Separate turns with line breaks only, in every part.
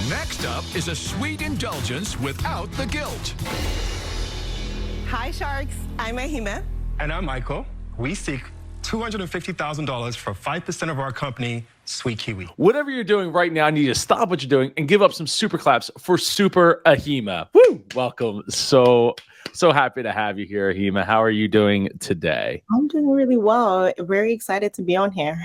Next up is a sweet indulgence without the guilt.
Hi, Sharks. I'm Ahima.
And I'm Michael. We seek $250,000 for 5% of our company, Sweetkiwi.
Whatever you're doing right now, I need you to stop what you're doing and give up some super claps for Super Ahima. Woo! Welcome. So happy to have you here, Ahima. How are you doing today?
I'm doing really well. Very excited to be on here.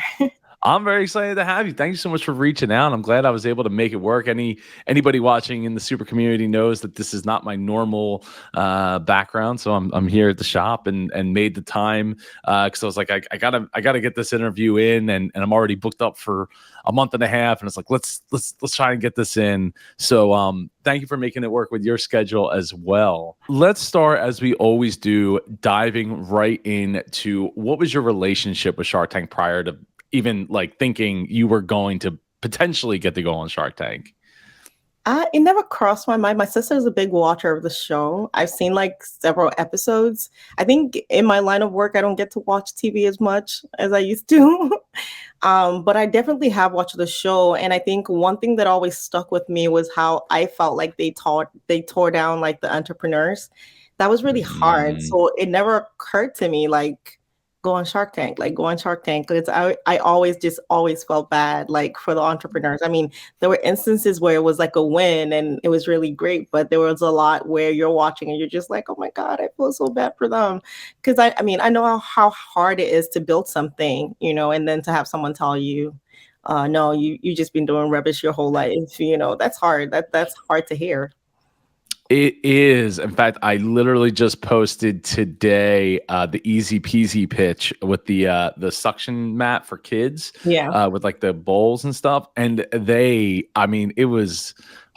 I'm very excited to have you. Thank you so much for reaching out. I'm glad I was able to make it work. Anybody watching in the super community knows that this is not my normal background, so I'm here at the shop and made the time because I was like, I gotta get this interview in, and I'm already booked up for a month and a half, and it's like let's try and get this in. So thank you for making it work with your schedule as well. Let's start, as we always do, diving right into what was your relationship with Shark Tank prior to even like thinking you were going to potentially get to go on Shark Tank?
It never crossed my mind. My sister is a big watcher of the show. I've seen like several episodes. I think in my line of work, I don't get to watch TV as much as I used to. But I definitely have watched the show. And I think one thing that always stuck with me was how I felt like they tore down like the entrepreneurs. That was really hard. So it never occurred to me like, go on Shark Tank. Because I always felt bad like for the entrepreneurs. I mean, there were instances where it was like a win and it was really great, but there was a lot where you're watching and you're just like, oh my God, I feel so bad for them. Because I mean, I know how hard it is to build something, and then to have someone tell you, no, you just been doing rubbish your whole life. That's hard. That's hard to hear.
It is. In fact, I literally just posted today the easy peasy pitch with the suction mat for kids.
Yeah.
With like the bowls and stuff. And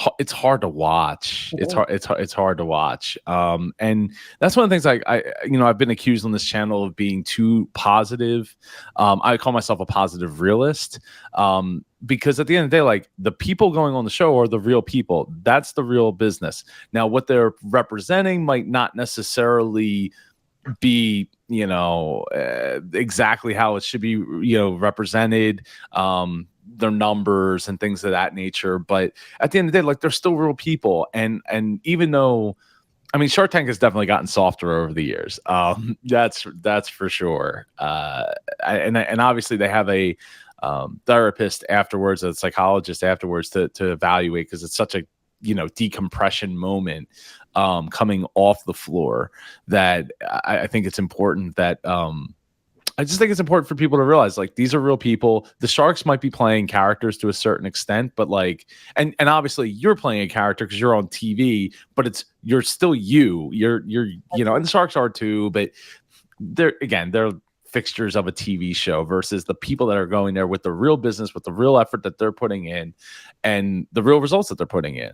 it's hard to watch. It's hard to watch. And that's one of the things I've been accused on this channel of being too positive. I call myself a positive realist. Because at the end of the day, like the people going on the show are the real people. That's the real business. Now, what they're representing might not necessarily be, exactly how it should be, represented. Their numbers and things of that nature. But at the end of the day, like they're still real people. And even though, I mean, Shark Tank has definitely gotten softer over the years. That's for sure. And obviously they have a therapist afterwards, a psychologist afterwards to evaluate, because it's such a decompression moment coming off the floor that I think it's important that I just think it's important for people to realize like these are real people. The Sharks might be playing characters to a certain extent, but like and obviously you're playing a character because you're on TV, but you're still you. You're and the Sharks are too, but they're fixtures of a TV show versus the people that are going there with the real business, with the real effort that they're putting in and the real results that they're putting in.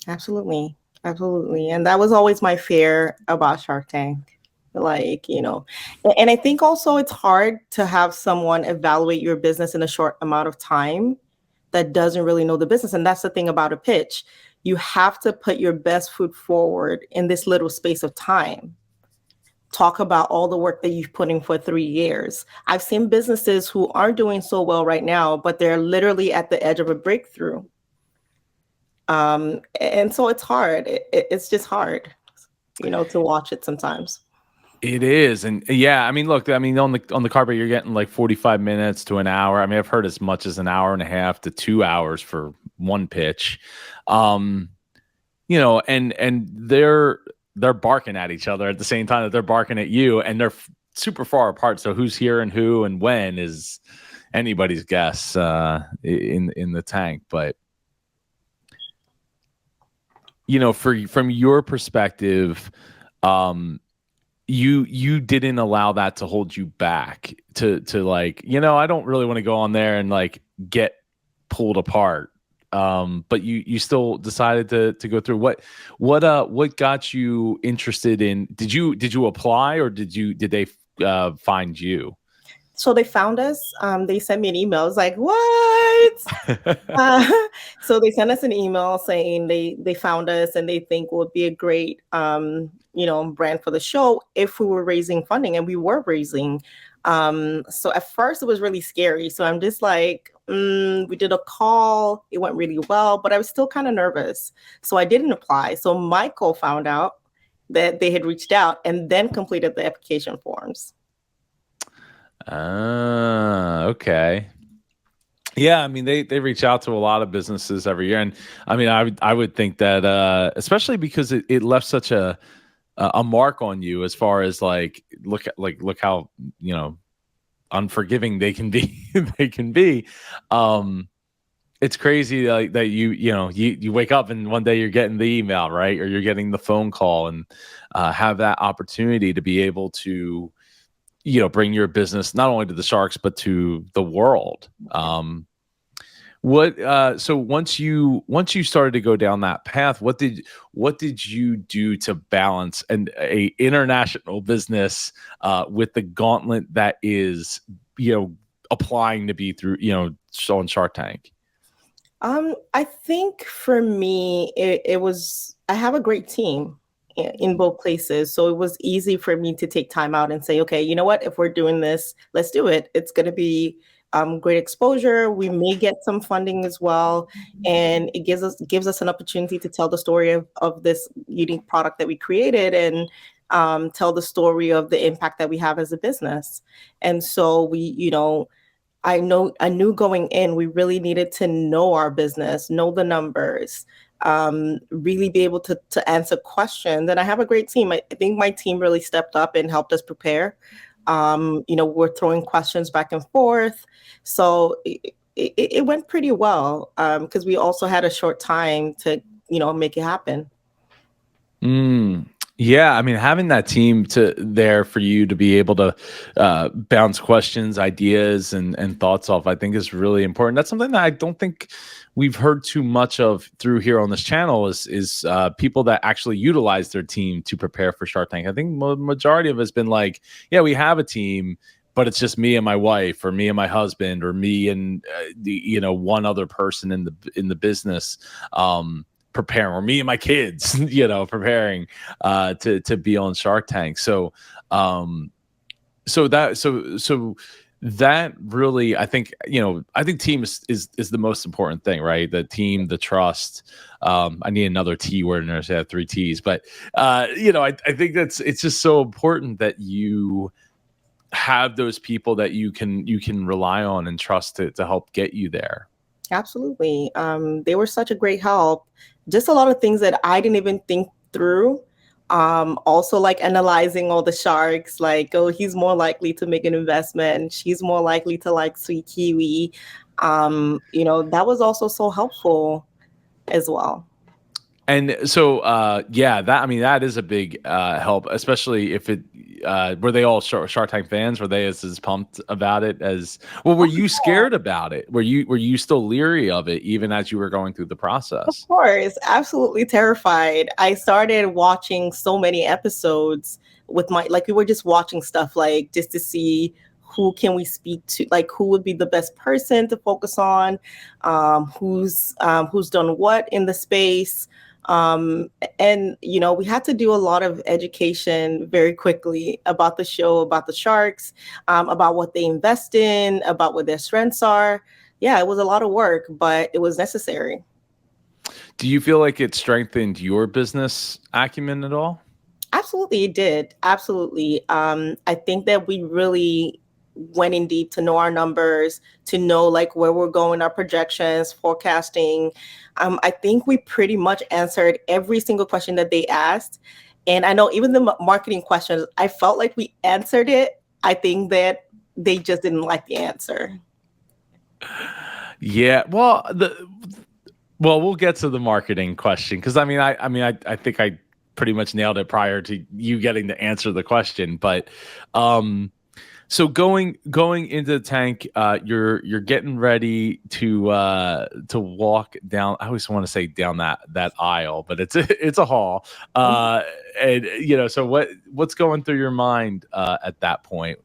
Absolutely. And that was always my fear about Shark Tank. Like, and I think also it's hard to have someone evaluate your business in a short amount of time that doesn't really know the business. And that's the thing about a pitch. You have to put your best foot forward in this little space of time. Talk about all the work that you've put in for 3 years. I've seen businesses who aren't doing so well right now, but they're literally at the edge of a breakthrough. And so it's hard. It's just hard, to watch it sometimes.
It is. And yeah, I mean, look, on the carpet, you're getting like 45 minutes to an hour. I mean, I've heard as much as an hour and a half to 2 hours for one pitch. And they're barking at each other at the same time that they're barking at you, and they're super far apart. So who's hearing who and when is anybody's guess in the tank. But from your perspective, you didn't allow that to hold you back to like, I don't really want to go on there and like get pulled apart. But you still decided to go through. What got you interested in? Did you apply, or did they find you?
So they found us. They sent me an email. It's like, what? So they sent us an email saying they found us and they think would be a great brand for the show if we were raising funding, and we were raising So at first it was really scary. So I'm just like, we did a call. It went really well, but I was still kind of nervous. So I didn't apply. So Michael found out that they had reached out and then completed the application forms.
Okay. Yeah, I mean they reach out to a lot of businesses every year, and I mean I would think that especially because it left such a mark on you as far as look how unforgiving they can be. They can be. It's crazy like that you wake up and one day you're getting the email, right, or you're getting the phone call, and have that opportunity to be able to bring your business not only to the Sharks but to the world. So once you started to go down that path, what did you do to balance a international business with the gauntlet that is applying to be through on Shark Tank?
I think for me, it was, I have a great team in both places. So it was easy for me to take time out and say, okay, you know what, if we're doing this, let's do it. It's going to be great exposure. We may get some funding as well. And it gives us an opportunity to tell the story of this unique product that we created, and tell the story of the impact that we have as a business. And so I knew going in, we really needed to know our business, know the numbers, really be able to answer questions. And I have a great team. I think my team really stepped up and helped us prepare. We're throwing questions back and forth. So it went pretty well, because we also had a short time to, make it happen.
Yeah, I mean, having that team there for you to be able to bounce questions, ideas, and thoughts off, I think is really important. That's something that I don't think we've heard too much of through here on this channel is people that actually utilize their team to prepare for Shark Tank. I think majority of it's been like, yeah, we have a team, but it's just me and my wife, or me and my husband, or me and one other person in the business. Preparing, or me and my kids, preparing to be on Shark Tank. So that really, I think team is the most important thing, right? The team, the trust. I need another T word in there, so I have 3 T's, but I think it's just so important that you have those people that you can rely on and trust to help get you there.
Absolutely. They were such a great help. Just a lot of things that I didn't even think through. Also, like analyzing all the sharks, like, oh, he's more likely to make an investment, she's more likely to like Sweetkiwi. That was also so helpful as well.
And so, that is a big help, especially if it were they all Shark Tank fans? Were they as pumped about it as well? Were you scared about it? Were you still leery of it even as you were going through the process?
Of course, absolutely terrified. I started watching so many episodes with we were just watching stuff like just to see who can we speak to, like who would be the best person to focus on, who's done what in the space. And we had to do a lot of education very quickly about the show, about the sharks, about what they invest in, about what their strengths are. Yeah, it was a lot of work, but it was necessary.
Do you feel like it strengthened your business acumen at all?
Absolutely, it did. Absolutely. I think that we really went in deep to know our numbers, to know like where we're going, our projections, forecasting. I think we pretty much answered every single question that they asked. And I know even the marketing questions, I felt like we answered it. I think that they just didn't like the answer.
Yeah, well, we'll get to the marketing question, because I think I pretty much nailed it prior to you getting to answer the question. But so going into the tank, you're getting ready to walk down. I always want to say down that aisle, but it's a hall. And so what's going through your mind at that point?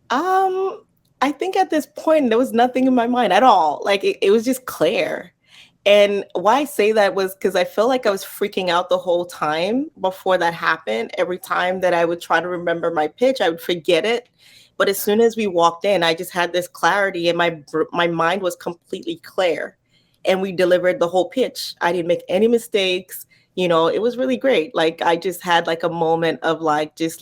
I think at this point there was nothing in my mind at all. Like it was just clear. And why I say that was because I felt like I was freaking out the whole time before that happened. Every time that I would try to remember my pitch, I would forget it. But as soon as we walked in, I just had this clarity, and my mind was completely clear. And we delivered the whole pitch. I didn't make any mistakes. You know, it was really great. Like I just had like a moment of just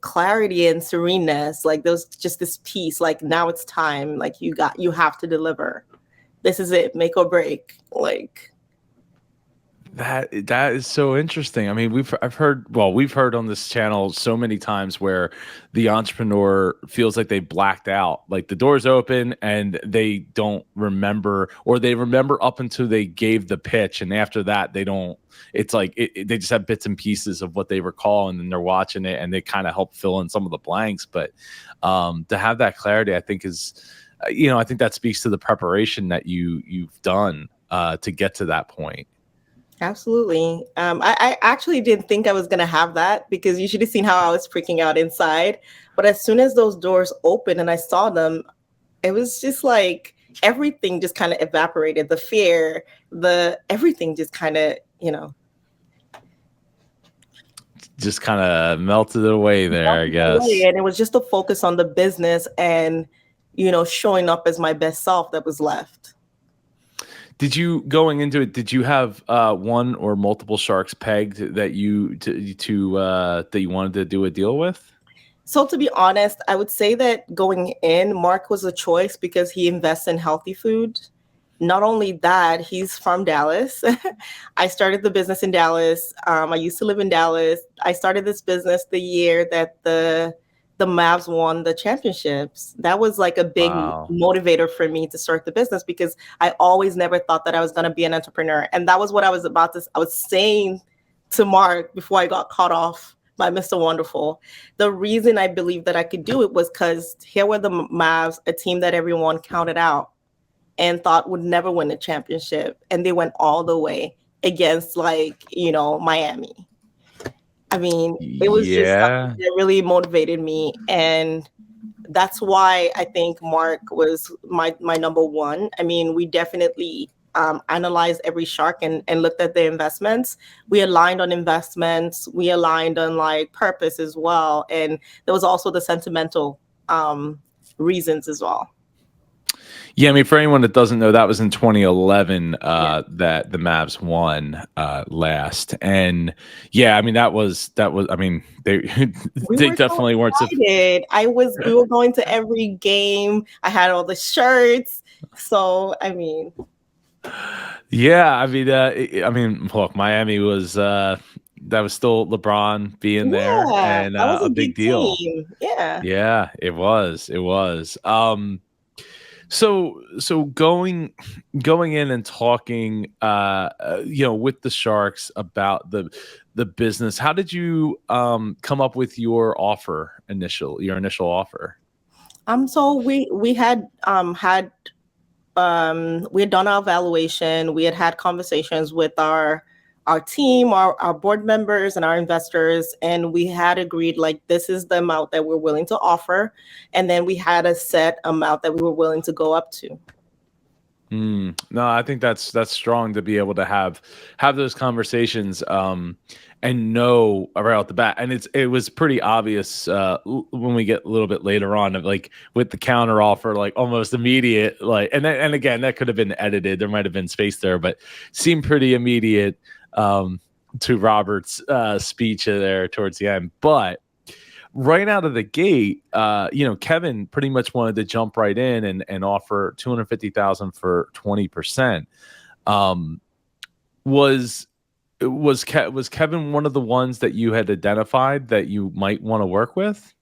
clarity and sereneness. Like there was just this peace. Like now it's time. Like you have to deliver. This is it, make or break. Like
that is so interesting. I mean, we've heard on this channel so many times where the entrepreneur feels like they blacked out. Like the door's open and they don't remember, or they remember up until they gave the pitch, and after that they don't. It's like they just have bits and pieces of what they recall, and then they're watching it and they kind of help fill in some of the blanks. But to have that clarity, I think is, I think that speaks to the preparation that you've done to get to that point.
absolutely. I actually didn't think I was gonna have that, because you should have seen how I was freaking out inside. But as soon as those doors opened and I saw them, it was just like everything just kind of evaporated. The fear, everything just kind of,
Just kind of melted away there, I guess.
And it was just a focus on the business and, showing up as my best self that was left.
Did you, going into it, did you have one or multiple sharks pegged that that you wanted to do a deal with?
So to be honest, I would say that going in, Mark was a choice because he invests in healthy food. Not only that, he's from Dallas. I started the business in Dallas. I used to live in Dallas. I started this business the year that the Mavs won the championships. That was like a big motivator for me to start the business, because I always never thought that I was going to be an entrepreneur. And that was what I was saying to Mark before I got caught off by Mr. Wonderful. The reason I believed that I could do it was because here were the Mavs, a team that everyone counted out and thought would never win a championship. And they went all the way against Miami. I mean, it was just something that really motivated me. And that's why I think Mark was my number one. I mean, we definitely analyzed every shark and looked at the investments. We aligned on investments. We aligned on purpose as well. And there was also the sentimental reasons as well.
Yeah, I mean, for anyone that doesn't know, that was in 2011 that the Mavs won last, and I mean that was. I mean, they definitely weren't.
We were going to every game. I had all the shirts, so I mean.
Yeah, I mean, look, Miami was that was still LeBron being there, and
that was
a big deal.
Team.
Yeah, it was. So going in and talking, with the Sharks about the business, how did you come up with your initial offer?
So we had done our evaluation. We had conversations with our team, our board members and our investors, and we had agreed this is the amount that we're willing to offer. And then we had a set amount that we were willing to go up to.
No, I think that's strong to be able to have those conversations and know right off the bat. And it was pretty obvious when we get a little bit later on with the counter offer, almost immediate, and again, that could have been edited. There might have been space there, but seemed pretty immediate to Robert's speech there towards the end. But right out of the gate, Kevin pretty much wanted to jump right in and offer $250,000 for 20%. Was Kevin one of the ones that you had identified that you might want to work with?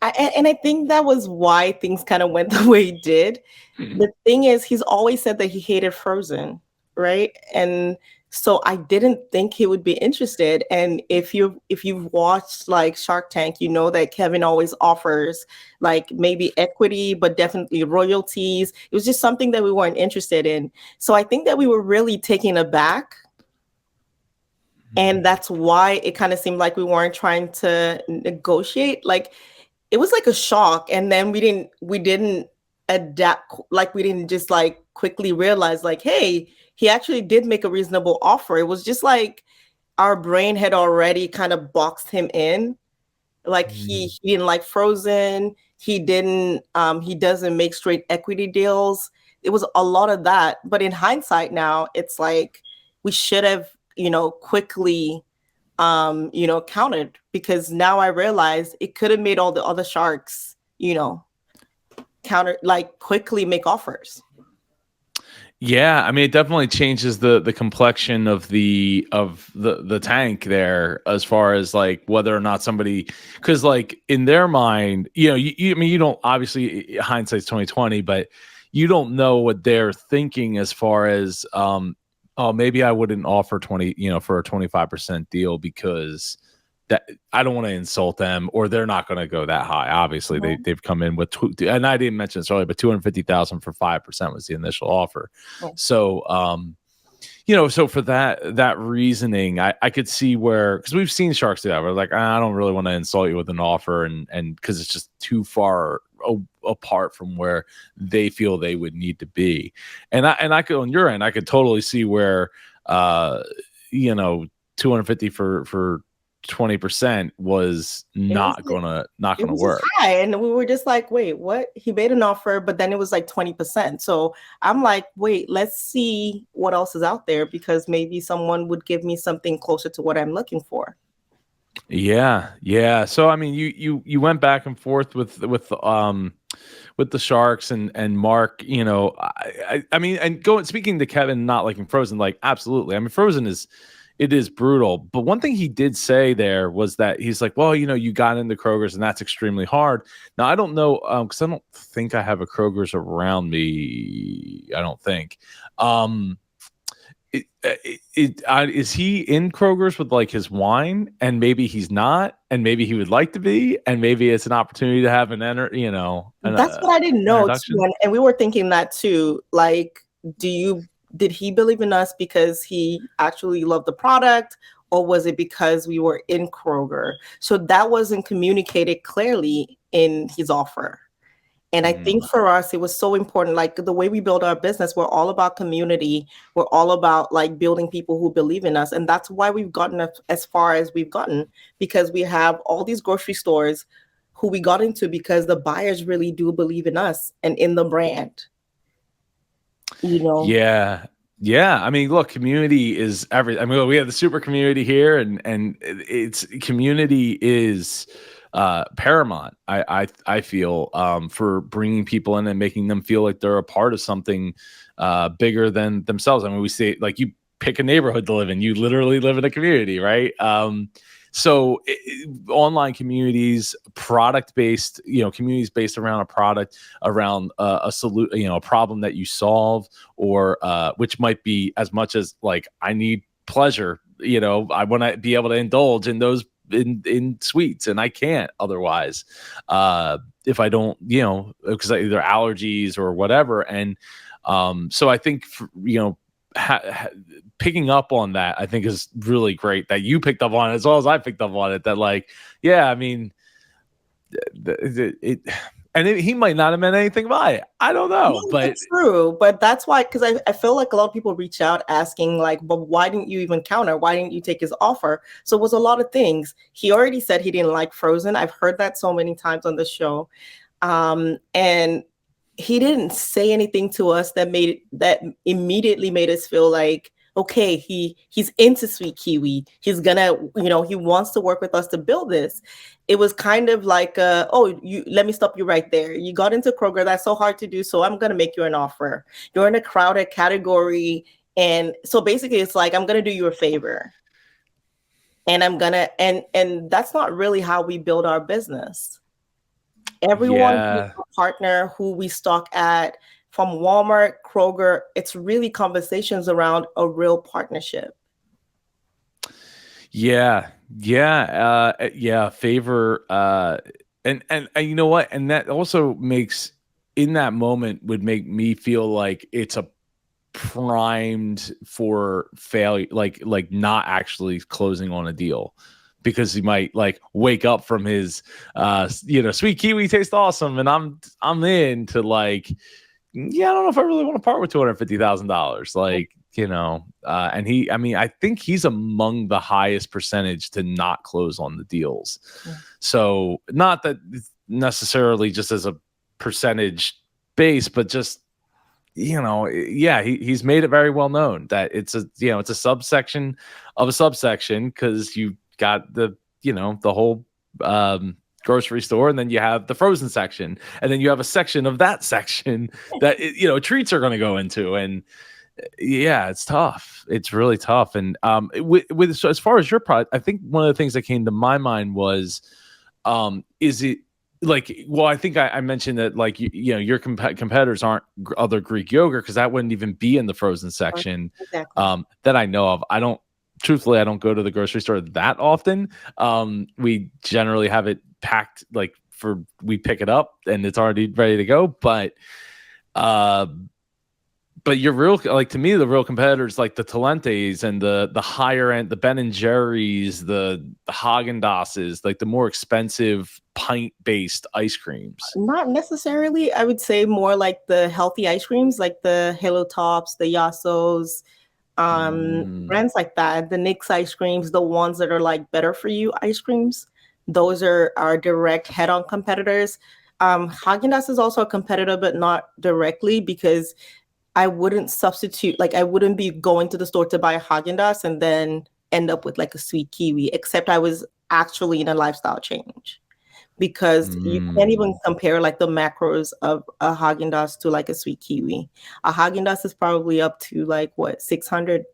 I think that was why things kind of went the way it did. The thing is, he's always said that he hated Frozen, right? And so I didn't think he would be interested. And if you've watched Shark Tank, you know that Kevin always offers maybe equity, but definitely royalties. It was just something that we weren't interested in. So I think that we were really taken aback. And that's why it kind of seemed like we weren't trying to negotiate. It was like a shock. And then we didn't adapt. We didn't just quickly realized like, hey, he actually did make a reasonable offer. It was just like our brain had already kind of boxed him in. Like he didn't like Frozen. He doesn't make straight equity deals. It was a lot of that. But in hindsight now, it's like we should have, quickly counted, because now I realize it could have made all the other sharks, counter, like quickly make offers.
Yeah, I mean, it definitely changes the complexion of the tank there, as far as like whether or not somebody, because like in their mind, I mean, you don't, obviously hindsight's 2020, but you don't know what they're thinking as far as oh, maybe I wouldn't offer 20, for a 25% deal because that I don't want to insult them, or they're not going to go that high. Obviously, they've come in with, and I didn't mention this earlier, but 250,000 for 5% was the initial offer.
Oh.
So, so for that reasoning, I could see where, because we've seen sharks do that. We're like, I don't really want to insult you with an offer, and because it's just too far apart from where they feel they would need to be. And I could, on your end, I could totally see where 250 for 20% was not gonna work.
High, and we were just like, wait, what? He made an offer, but then it was like 20%. So I'm like, wait, let's see what else is out there, because maybe someone would give me something closer to what I'm looking for.
Yeah. So I mean, you went back and forth with the sharks and Mark. I mean, and speaking to Kevin not liking Frozen, like absolutely. I mean, Frozen is brutal. But one thing he did say there was that he's like, well, you got into Kroger's and that's extremely hard. Now, I don't know, because I don't think I have a Kroger's around me. I don't think. Is he in Kroger's with like his wine, and maybe he's not, and maybe he would like to be, and maybe it's an opportunity to have that's
what I didn't know too. And we were thinking that too. Like, did he believe in us because he actually loved the product, or was it because we were in Kroger? So that wasn't communicated clearly in his offer. And I think for us, it was so important. Like the way we build our business, we're all about community. We're all about like building people who believe in us. And that's why we've gotten as far as we've gotten, because we have all these grocery stores who we got into because the buyers really do believe in us and in the brand.
Yeah. I mean, look, community is everything. I mean, we have the super community here, and it's community is paramount. I feel for bringing people in and making them feel like they're a part of something bigger than themselves. I mean, we say like you pick a neighborhood to live in, you literally live in a community, right? So online communities, product-based, communities based around a product, around a solution, a problem that you solve, or which might be as much as like, I need pleasure, I want to be able to indulge in those in sweets, and I can't otherwise if I don't, because either allergies or whatever. And so I think, picking up on that, I think is really great that you picked up on it as well as I picked up on it. That like, yeah, I mean, he might not have meant anything by it. I don't know, but
it's true. But that's why, because I feel like a lot of people reach out asking like, but why didn't you even counter? Why didn't you take his offer? So it was a lot of things. He already said he didn't like Frozen. I've heard that so many times on the show. And he didn't say anything to us that immediately made us feel like, okay, he's into Sweetkiwi. He's gonna, he wants to work with us to build this. It was kind of like, let me stop you right there. You got into Kroger. That's so hard to do. So I'm gonna make you an offer. You're in a crowded category, and so basically, it's like I'm gonna do you a favor, and I'm gonna, and that's not really how we build our business. Everyone is a partner who we stock at, from Walmart, Kroger. It's really conversations around a real partnership.
Yeah. Favor. And you know what? And that also makes, in that moment, would make me feel like it's a primed for failure, like not actually closing on a deal. Because he might like wake up from his, Sweetkiwi tastes awesome, and I'm in to like yeah, I don't know if I really want to part with $250,000. Like, and I mean, I think he's among the highest percentage to not close on the deals.
Yeah.
So not that necessarily just as a percentage base, but just, yeah, he's made it very well known that it's a subsection of a subsection, because you got the whole grocery store, and then you have the frozen section, and then you have a section of that section that treats are going to go into. And yeah, it's tough. It's really tough. And so as far as your product, I think one of the things that came to my mind was, is it like, well, I think I mentioned that, like, your competitors aren't other Greek yogurt, because that wouldn't even be in the frozen section.
Exactly.
That I know of. I don't go to the grocery store that often. We generally have it packed, like, we pick it up and it's already ready to go. But you're real, like, to me, the real competitors, like the Talentes and the higher end, the Ben and Jerry's, the Haagen-Dazs, like the more expensive pint-based ice creams.
Not necessarily. I would say more like the healthy ice creams, like the Halo Tops, the Yasos, brands like that. The Nix ice creams, the ones that are like better for you ice creams. Those are our direct head-on competitors. Haagen-Dazs is also a competitor, but not directly, because I wouldn't substitute, like, I wouldn't be going to the store to buy a Haagen-Dazs and then end up with like a Sweetkiwi, except I was actually in a lifestyle change, because you can't even compare like the macros of a Haagen-Dazs to like a Sweetkiwi. A Haagen-Dazs is probably up to like 600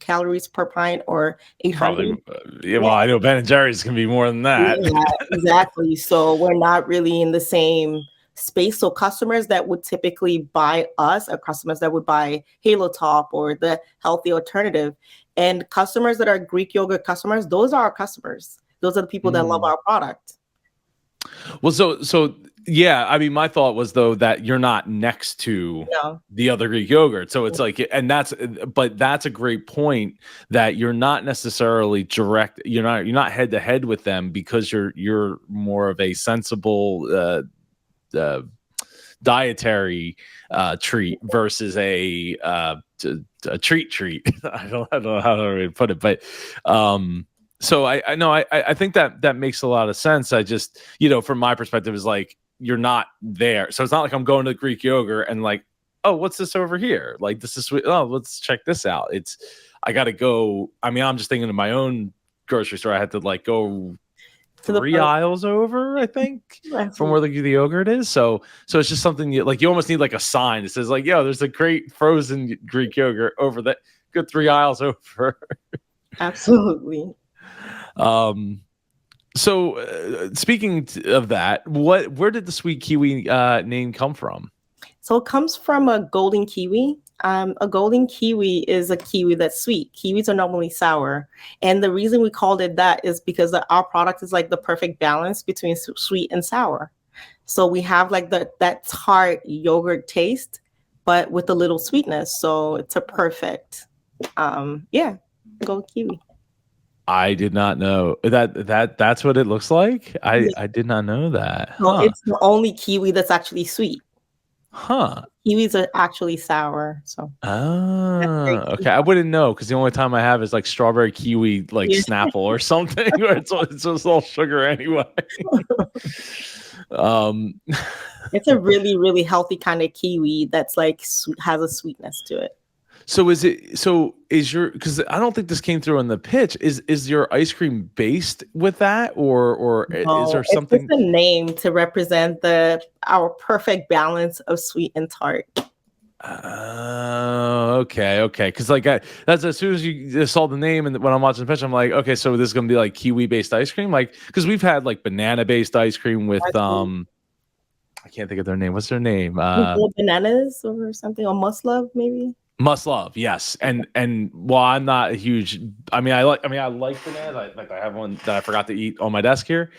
calories per pint, or 800.
Yeah, well, I know Ben and Jerry's can be more than that.
Yeah, exactly. So we're not really in the same space. So customers that would typically buy us are customers that would buy Halo Top or the healthy alternative. And customers that are Greek yogurt customers, those are our customers. Those are the people that love our product.
Well, so yeah, I mean, my thought was, though, that you're not next to the other Greek yogurt. So it's like, and that's a great point, that you're not necessarily direct. You're not head to head with them, because you're more of a sensible dietary treat versus a treat. I don't know how to really put it, but so I know I think that makes a lot of sense. I just, from my perspective, is like, you're not there. So it's not like I'm going to the Greek yogurt and like, oh, what's this over here? Like, this is sweet. Oh, let's check this out. I got to go. I mean, I'm just thinking of my own grocery store. I had to like go 3 aisles over, I think, from where the yogurt is. So it's just something you almost need like a sign that says like, yo, there's a great frozen Greek yogurt over that. Good 3 aisles over.
Absolutely.
So speaking of that, where did the Sweetkiwi name come from?
So it comes from a golden kiwi. A golden kiwi is a kiwi that's sweet. Kiwis are normally sour. And the reason we called it that is because our product is like the perfect balance between sweet and sour. So we have like that tart yogurt taste, but with a little sweetness. So it's a perfect, golden kiwi.
I did not know that's what it looks like. I did not know that.
Well, it's the only kiwi that's actually sweet.
Huh.
Kiwis are actually sour. So.
Okay. I wouldn't know, because the only time I have is like strawberry kiwi, like Snapple or something, where it's just all sugar anyway.
It's a really, really healthy kind of kiwi that's like has a sweetness to it.
So is your, because I don't think this came through in the pitch, is your ice cream based with that, or
no,
is there something?
It's a name to represent our perfect balance of sweet and tart.
Okay. Because like that's, as soon as you saw the name and when I'm watching the pitch, I'm like, okay, so this is gonna be like kiwi based ice cream, like, because we've had like banana based ice cream with I can't think of their name. What's their name?
Bananas or something, or Must Love maybe.
Must Love, yes, and while I'm not a huge, I like bananas. I have one that I forgot to eat on my desk here.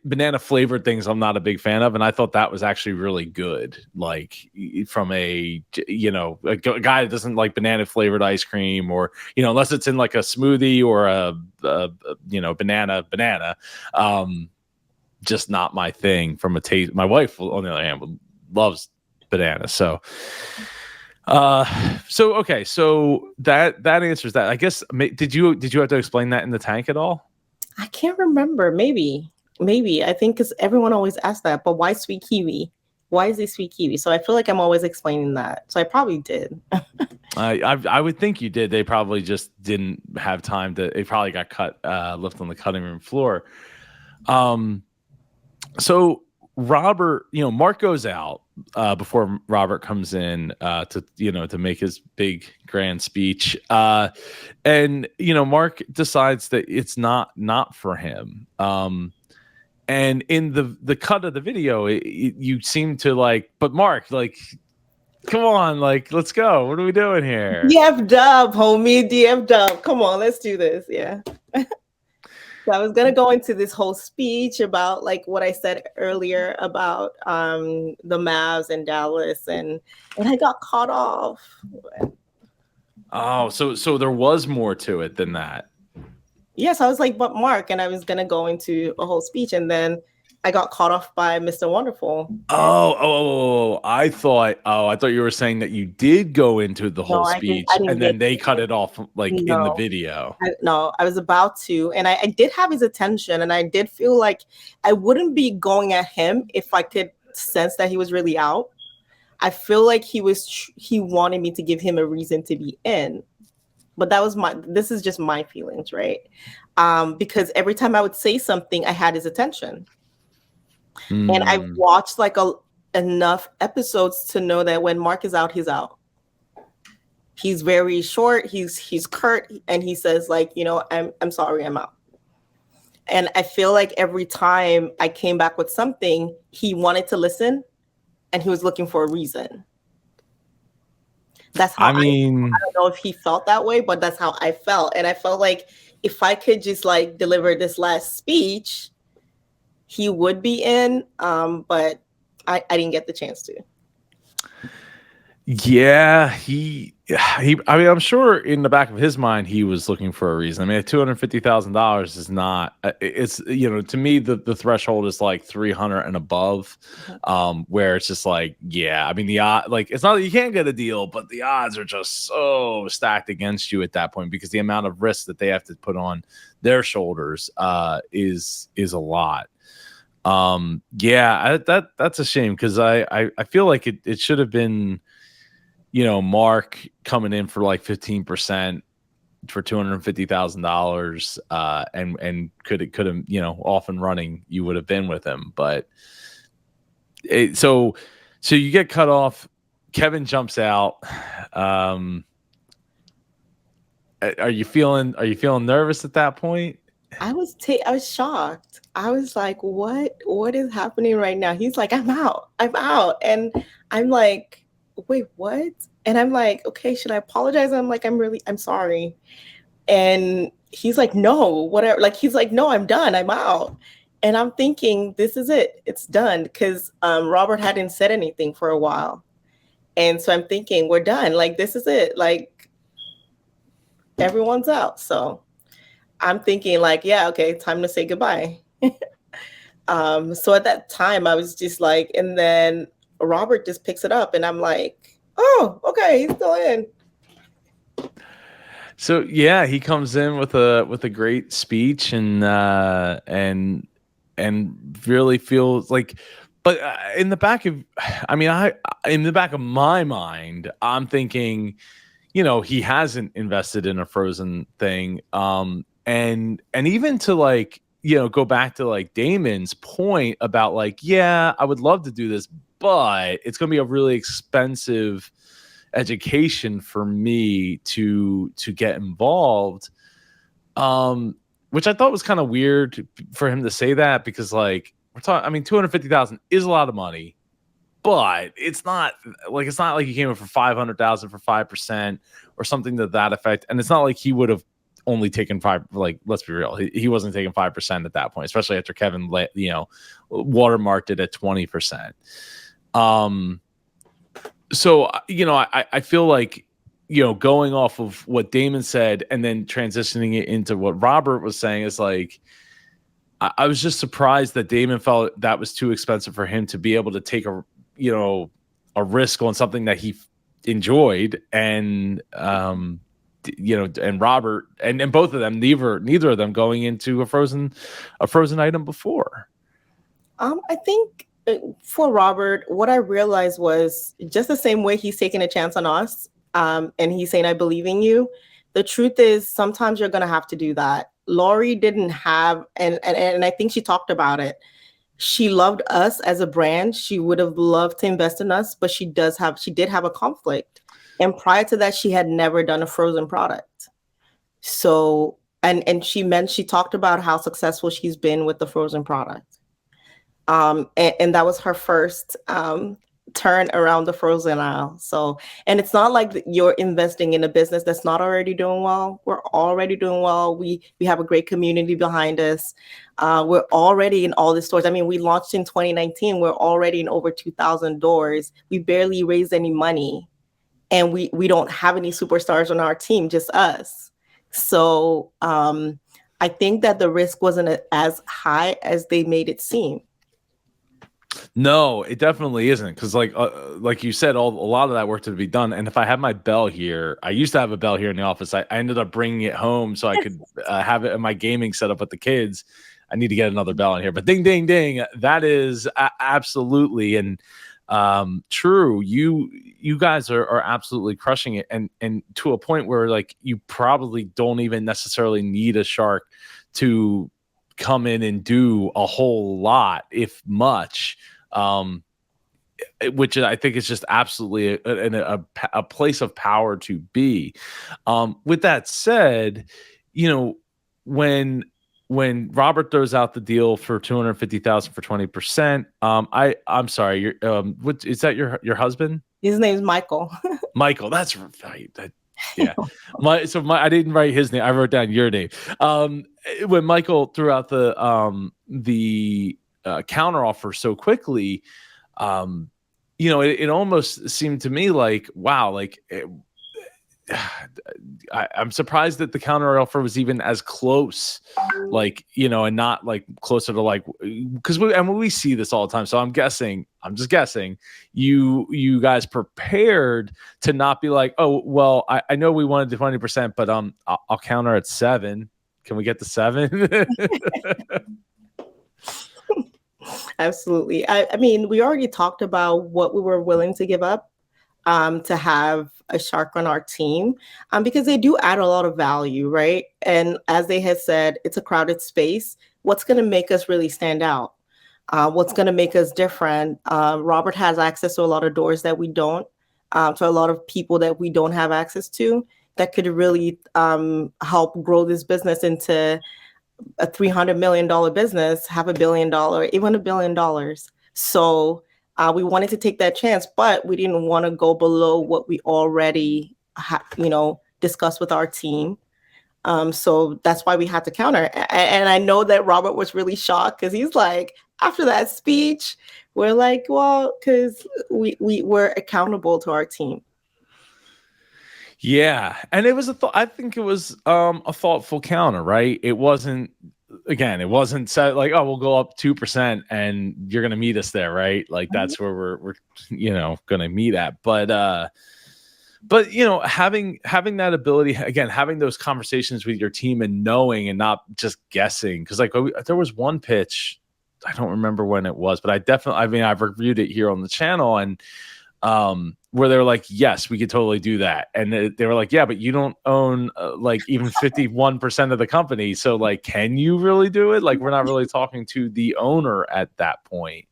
Banana flavored things I'm not a big fan of, and I thought that was actually really good. Like, from a guy that doesn't like banana flavored ice cream, or unless it's in like a smoothie or a banana, just not my thing from a taste. My wife, on the other hand, would loves bananas. So okay, so that answers that. I guess did you have to explain that in the tank at all?
I can't remember. Maybe. I think because everyone always asks that. But why Sweetkiwi? Why is he Sweetkiwi? So I feel like I'm always explaining that. So I probably did.
I would think you did. They probably just didn't have time to. It probably got cut, left on the cutting room floor. So Robert, Mark goes out before Robert comes in to make his big grand speech, and Mark decides that it's not for him. And in the cut of the video, you seem to like, but Mark, like, come on, like, let's go. What are we doing here?
DF dub, homie. DF dub. Come on, let's do this. Yeah. So I was gonna go into this whole speech about like what I said earlier about the Mavs and Dallas, and I got caught off.
Oh, so there was more to it than that.
Yes, I was like, but Mark, and I was gonna go into a whole speech, and then I got caught off by Mr. Wonderful.
I thought you were saying that you did go into the whole speech, and then they cut it off like in the video.
I was about to, and I did have his attention, and I did feel like I wouldn't be going at him if I could sense that he was really out. I feel like he wanted me to give him a reason to be in. But this is just my feelings, right? Because every time I would say something, I had his attention. And I've watched like enough episodes to know that when Mark is out, he's out. He's very short. He's curt, and he says like, I'm sorry, I'm out. And I feel like every time I came back with something, he wanted to listen, and he was looking for a reason. That's how I don't know if he felt that way, but that's how I felt. And I felt like if I could just like deliver this last speech, he would be in. But I didn't get the chance to.
Yeah, I'm sure in the back of his mind he was looking for a reason. I mean, $250,000 is not. It's to me the threshold is like 300 and above, where it's just like, yeah. I mean, the odd, like, it's not that you can't get a deal, but the odds are just so stacked against you at that point because the amount of risk that they have to put on their shoulders is a lot. That's a shame because I feel like it should have been. Mark coming in for like 15% for $250,000, and could have, off and running, you would have been with him. But so you get cut off. Kevin jumps out. Are you feeling nervous at that point?
I was shocked. I was like, what is happening right now? He's like, I'm out. And I'm like, wait, what? And I'm like, okay, should I apologize? I'm like, I'm sorry. And he's like, no, whatever. Like, he's like, no, I'm done. I'm out. And I'm thinking, this is it. It's done. Because Robert hadn't said anything for a while. And so I'm thinking, we're done. Like, this is it. Like, everyone's out. So I'm thinking like, yeah, okay, time to say goodbye. So at that time I was just like, and then Robert just picks it up and I'm like, oh, okay, he's still in.
So yeah, he comes in with a great speech and really feels like, but in the back of my mind, I'm thinking, he hasn't invested in a Frozen thing, and even to like, go back to like Damon's point about like, yeah, I would love to do this, but it's going to be a really expensive education for me to get involved, which I thought was kind of weird for him to say that, because like we're talking, I mean, 250,000 is a lot of money, but it's not like he came in for 500,000 for 5% or something to that effect, and it's not like he would have only taken 5%. Like, let's be real, he wasn't taking 5% at that point, especially after Kevin watermarked it at 20%. So, I feel like, going off of what Damon said and then transitioning it into what Robert was saying is like, I was just surprised that Damon felt that was too expensive for him to be able to take a a risk on something that he enjoyed, and and Robert and both of them, neither of them going into a frozen item before.
I think for Robert, what I realized was just the same way he's taking a chance on us, and he's saying, I believe in you. The truth is, sometimes you're going to have to do that. Lori didn't have, and I think she talked about it. She loved us as a brand. She would have loved to invest in us, but she did have a conflict. And prior to that, she had never done a frozen product. So, and she talked about how successful she's been with the frozen product. And that was her first turn around the frozen aisle. So, and it's not like you're investing in a business that's not already doing well. We're already doing well. We have a great community behind us. We're already in all the stores. I mean, we launched in 2019. We're already in over 2,000 doors. We barely raised any money, and we don't have any superstars on our team, just us. So I think that the risk wasn't as high as they made it seem.
No, it definitely isn't, because like you said, a lot of that work to be done. And if I had my bell here, I used to have a bell here in the office. I ended up bringing it home so I could have it in my gaming setup with the kids. I need to get another bell in here, but ding, ding, ding. That is absolutely and true. You guys are absolutely crushing it, and to a point where like you probably don't even necessarily need a shark to come in and do a whole lot, if much, which I think is just absolutely a place of power to be. With that said, when Robert throws out the deal for $250,000 for 20%, I'm sorry, what is that? Your husband?
His name's Michael.
Michael, that's right. Yeah. I didn't write his name. I wrote down your name. When Michael threw out the counter offer so quickly, it almost seemed to me like, wow, like I'm surprised that the counter offer was even as close, and not like closer to like, because we see this all the time. So I'm just guessing you guys prepared to not be like, oh, well, I know we wanted the 20%, but I'll counter at 7. Can we get to 7?
Absolutely. I mean, we already talked about what we were willing to give up to have a shark on our team, because they do add a lot of value, right? And as they had said, it's a crowded space. What's going to make us really stand out? What's going to make us different? Robert has access to a lot of doors that we don't, to a lot of people that we don't have access to, that could really help grow this business into a $300 million business, $500 million, even $1 billion. So we wanted to take that chance, but we didn't want to go below what we already discussed with our team. So that's why we had to counter. And I know that Robert was really shocked, because he's like, after that speech, we're like, well, because we were accountable to our team.
Yeah, and it was I think it was a thoughtful counter, right? It wasn't said like, oh, we'll go up 2% and you're gonna meet us there, right? Like that's where we're gonna meet at. But having that ability, again, having those conversations with your team and knowing and not just guessing, because like there was one pitch, I don't remember when it was, but I've reviewed it here on the channel, and where they were like, yes, we could totally do that. And they were like, yeah, but you don't own like even 51% of the company. So like, can you really do it? Like, we're not really talking to the owner at that point.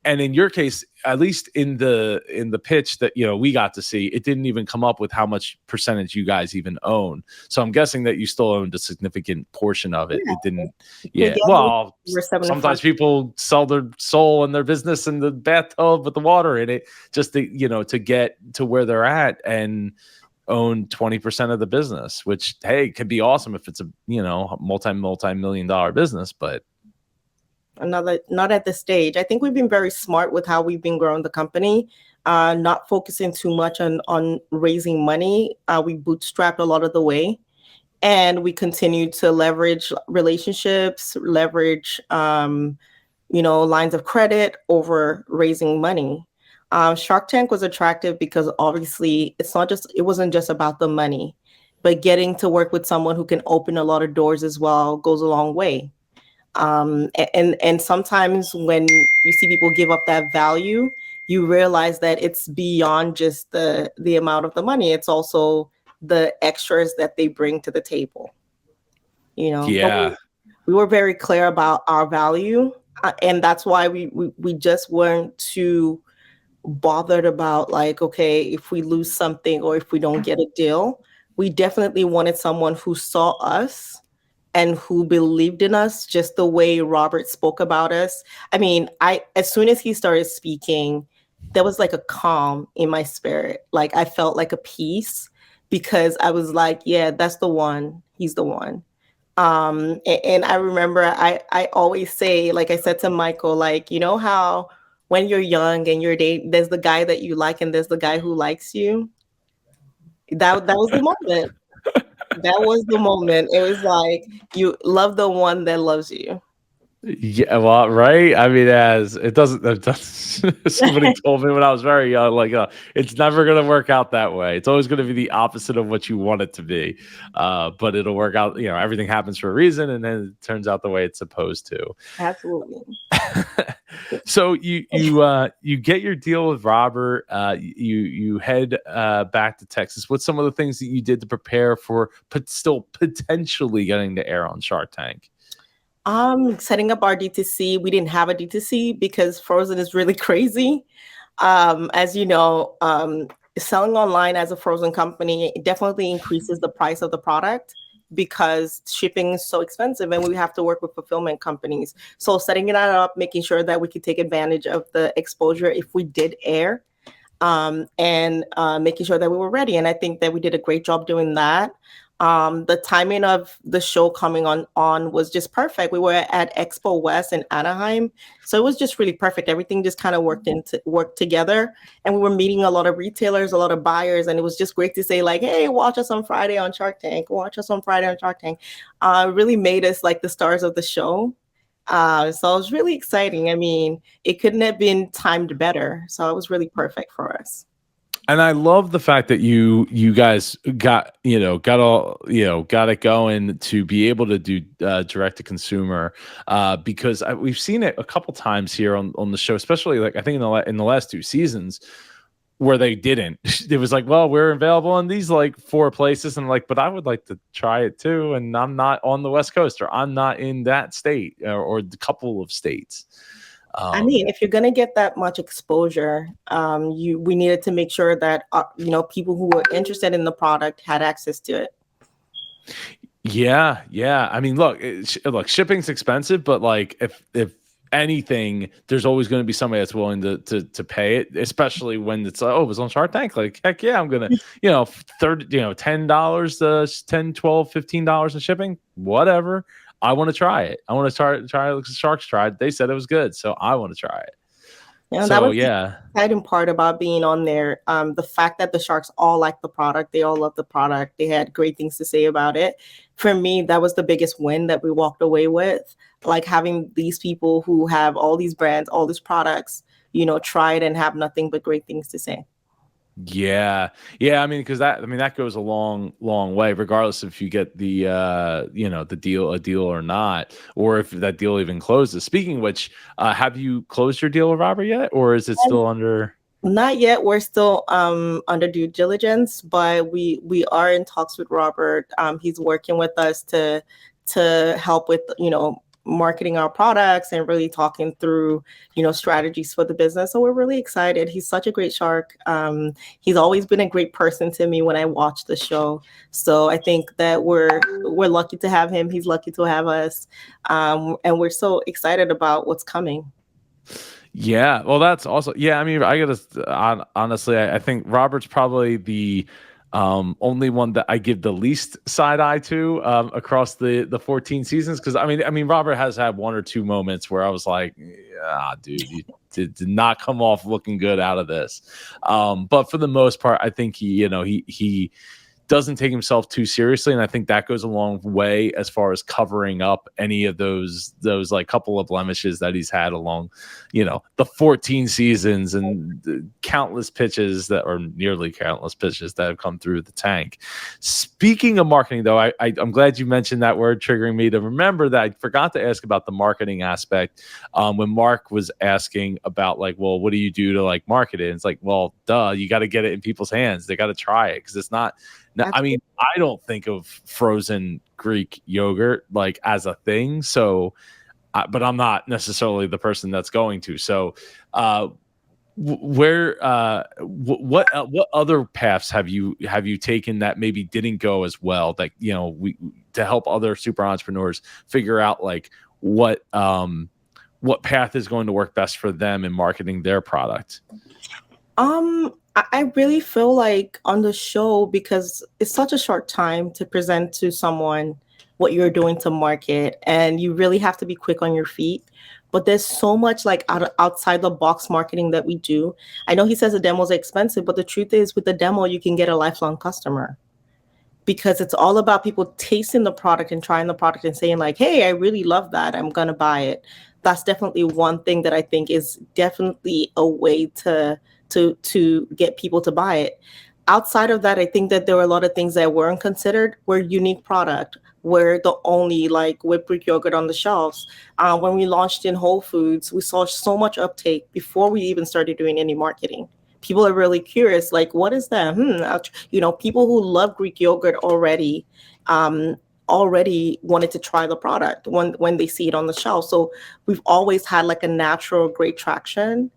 And in your case, at least in the pitch that we got to see, it didn't even come up with how much percentage you guys even own. So I'm guessing that you still owned a significant portion of it. It didn't. Yeah. Well, sometimes people sell their soul and their business in the bathtub with the water in it, just to get to where they're at and own 20% of the business, which, hey, could be awesome if it's a multi-million dollar business, but
not at this stage. I think we've been very smart with how we've been growing the company, not focusing too much on raising money. We bootstrapped a lot of the way, and we continue to leverage relationships, leverage lines of credit over raising money. Shark Tank was attractive because obviously it wasn't just about the money, but getting to work with someone who can open a lot of doors as well goes a long way. And sometimes when you see people give up that value, you realize that it's beyond just the amount of the money. It's also the extras that they bring to the table. But
Yeah.
we were very clear about our value, and that's why we just weren't too bothered about, like, okay, if we lose something or if we don't get a deal. We definitely wanted someone who saw us and who believed in us just the way Robert spoke about us. I mean, as soon as he started speaking, there was like a calm in my spirit. Like I felt like a peace because I was like, yeah, that's the one. He's the one. And I remember I always say, like I said to Michael, like, you know how when you're young and you're dating, there's the guy that you like and there's the guy who likes you. That was the moment. That was the moment. It was like you love the one that loves you.
Yeah, well, right. I mean, as it doesn't. Somebody told me when I was very young, like, it's never going to work out that way. It's always going to be the opposite of what you want it to be. But it'll work out. Everything happens for a reason, and then it turns out the way it's supposed to.
Absolutely.
So you get your deal with Robert. You head back to Texas. What's some of the things that you did to prepare for still potentially getting to air on Shark Tank?
Setting up our D2C. We didn't have a D2C because Frozen is really crazy. As you know, selling online as a Frozen company, it definitely increases the price of the product because shipping is so expensive and we have to work with fulfillment companies. So setting it up, making sure that we could take advantage of the exposure if we did air, and making sure that we were ready. And I think that we did a great job doing that. The timing of the show coming on was just perfect. We were at Expo West in Anaheim, so it was just really perfect. Everything just kind of worked together, and we were meeting a lot of retailers, a lot of buyers, and it was just great to say, like, hey, watch us on Friday on Shark Tank. Watch us on Friday on Shark Tank. Really made us like the stars of the show. So it was really exciting. I mean, it couldn't have been timed better. So it was really perfect for us.
And I love the fact that you guys got it going to be able to do direct to consumer, because we've seen it a couple times here on the show, especially like I think in the last 2 seasons where they didn't. It was like, well, we're available in these like 4 places, and like, but I would like to try it too, and I'm not on the West Coast or I'm not in that state or the couple of states.
I mean, if you're going to get that much exposure, we needed to make sure that, people who were interested in the product had access to it.
Yeah. I mean, look, shipping's expensive, but like if anything, there's always going to be somebody that's willing to pay it, especially when it's like, oh, it was on Shark Tank. Like, heck yeah, I'm gonna, $30, $10, $10, $12, $15 in shipping, whatever. I want to try it. I want to try it. Like the Sharks tried. They said it was good, so I want to try it.
That was the exciting part about being on there. The fact that the Sharks all liked the product, they all loved the product. They had great things to say about it. For me, that was the biggest win that we walked away with. Like having these people who have all these brands, all these products, try it and have nothing but great things to say.
Yeah. I mean, because that goes a long way, regardless if you get the a deal or not, or if that deal even closes. Speaking of which, have you closed your deal with Robert yet, or is it still under?
Not yet. We're still under due diligence, but we are in talks with Robert. He's working with us to help with marketing our products and really talking through strategies for the business. So we're really excited. He's such a great shark. He's always been a great person to me when I watch the show. So I think that we're lucky to have him. He's lucky to have us, and we're so excited about what's coming.
Yeah, well, that's also, I mean, I gotta honestly, I think Robert's probably the only one that I give the least side eye to across the 14 seasons, because I mean Robert has had 1 or 2 moments where I was like, dude, you did not come off looking good out of this, but for the most part, I think he doesn't take himself too seriously, and I think that goes a long way as far as covering up any of those like couple of blemishes that he's had along, the 14 seasons and the countless pitches that are nearly countless pitches that have come through the tank. Speaking of marketing, though, I'm glad you mentioned that word, triggering me to remember that I forgot to ask about the marketing aspect when Mark was asking about like, well, what do you do to like market it? And it's like, well, duh, you got to get it in people's hands. They got to try it because it's not. I mean, I don't think of frozen Greek yogurt like as a thing. So, but I'm not necessarily the person that's going to. So, what other paths have you taken that maybe didn't go as well? That to help other super entrepreneurs figure out like what path is going to work best for them in marketing their product.
I really feel like on the show, because it's such a short time to present to someone what you're doing to market, and you really have to be quick on your feet. But there's so much like outside the box marketing that we do. I know he says the demos are expensive, but the truth is with the demo, you can get a lifelong customer, because it's all about people tasting the product and trying the product and saying like, hey, I really love that, I'm going to buy it. That's definitely one thing that I think is definitely a way to get people to buy it. Outside of that, I think that there were a lot of things that weren't considered. We're unique product. We're the only like whipped Greek yogurt on the shelves. When we launched in Whole Foods, we saw so much uptake before we even started doing any marketing. People are really curious, like, what is that? People who love Greek yogurt already wanted to try the product when they see it on the shelf. So we've always had like a natural great traction.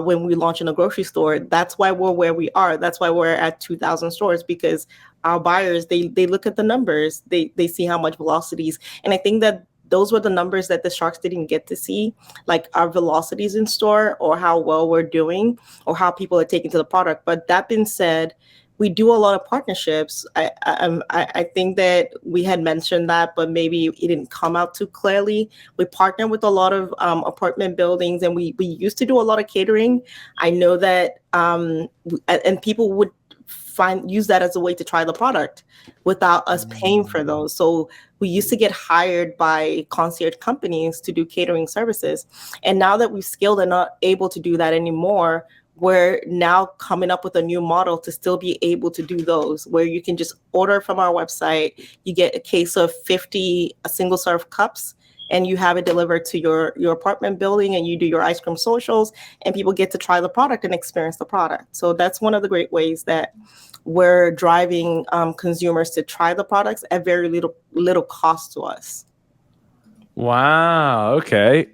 When we launch in a grocery store, that's why we're where we are. That's why we're at 2,000 stores, because our buyers, they look at the numbers, they see how much velocities. And I think that those were the numbers that the Sharks didn't get to see, like our velocities in store or how well we're doing or how people are taking to the product. But that being said, we do a lot of partnerships. I think that we had mentioned that, but maybe it didn't come out too clearly. We partner with a lot of apartment buildings, and we used to do a lot of catering. I know that, and people would use that as a way to try the product without us paying for those. So we used to get hired by concierge companies to do catering services. And now that we've scaled and not able to do that anymore, we're now coming up with a new model to still be able to do those, where you can just order from our website. You get a case of 50 single serve cups, and you have it delivered to your apartment building, and you do your ice cream socials, and people get to try the product and experience the product. So that's one of the great ways that we're driving consumers to try the products at very little cost to us.
Wow. Okay.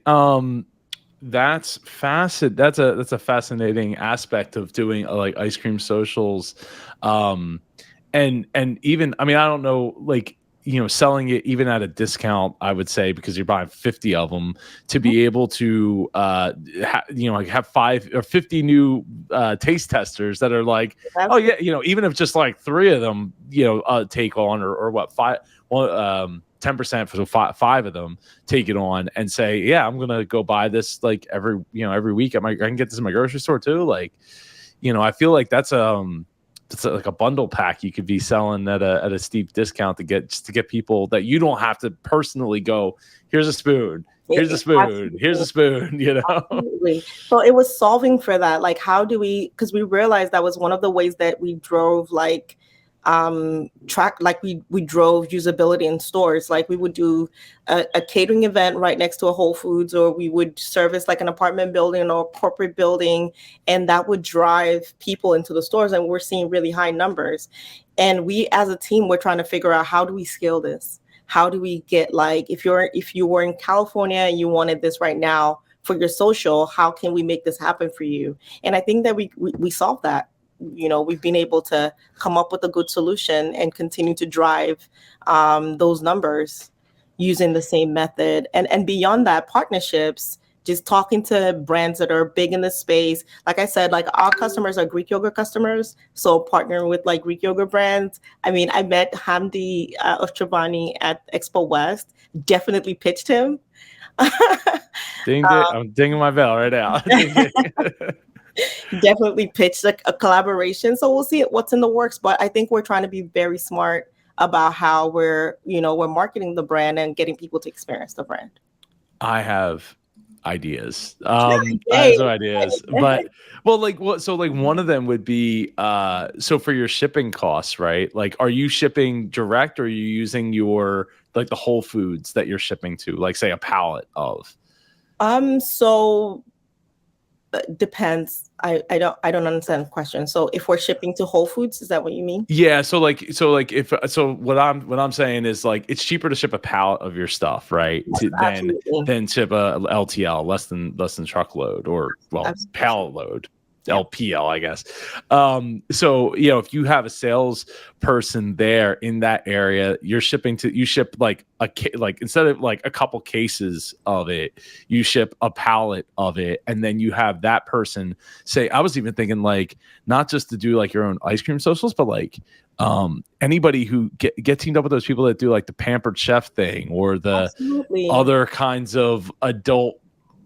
That's That's a fascinating aspect of doing like ice cream socials, and even, I mean, I don't know, like, selling it even at a discount, I would say, because you're buying 50 of them, to be able to like have 5 or 50 new taste testers that are like, oh yeah, even if just like 3 of them take on, or what, 5, 10% for 5 of them take it on and say, yeah, I'm gonna go buy this like every week. I can get this in my grocery store too. Like, I feel like that's like a bundle pack you could be selling at a steep discount to get people that you don't have to personally go, here's a spoon, here's a spoon, here's a spoon,
Absolutely. So it was solving for that. Like, how do we, because we realized that was one of the ways that we drove like we drove usability in stores. Like we would do a catering event right next to a Whole Foods, or we would service like an apartment building or a corporate building, and that would drive people into the stores, and we're seeing really high numbers. And we as a team, we're trying to figure out, how do we scale this? How do we get, like, if you were in California and you wanted this right now for your social, how can we make this happen for you? And I think that we solved that. We've been able to come up with a good solution and continue to drive those numbers using the same method. And beyond that, partnerships, just talking to brands that are big in the space. Like I said, like our customers are Greek yogurt customers. So partnering with like Greek yogurt brands. I mean, I met Hamdi of Chobani at Expo West, definitely pitched him.
I'm dinging my bell right now.
definitely pitched a collaboration. So we'll see what's in the works. But I think we're trying to be very smart about how we're marketing the brand and getting people to experience the brand.
I have ideas. I have
Yay.
some ideas, but well, like what? So like one of them would be so for your shipping costs, right? Like, are you shipping direct, or are you using your like the Whole Foods that you're shipping to, like say a pallet of?
So depends. I don't understand the question. So if we're shipping to Whole Foods, is that what you mean?
Yeah, so like if so what I'm saying is like it's cheaper to ship a pallet of your stuff, right?
Absolutely.
Than ship a LTL, less than truckload, or well,
Absolutely.
pallet load.
Yeah.
LPL, I guess. So if you have a sales person there in that area, you ship like like instead of like a couple cases of it, you ship a pallet of it, and then you have that person say, I was even thinking like not just to do like your own ice cream socials, but like anybody who get teamed up with those people that do like the Pampered Chef thing or the
Absolutely.
other kinds of adult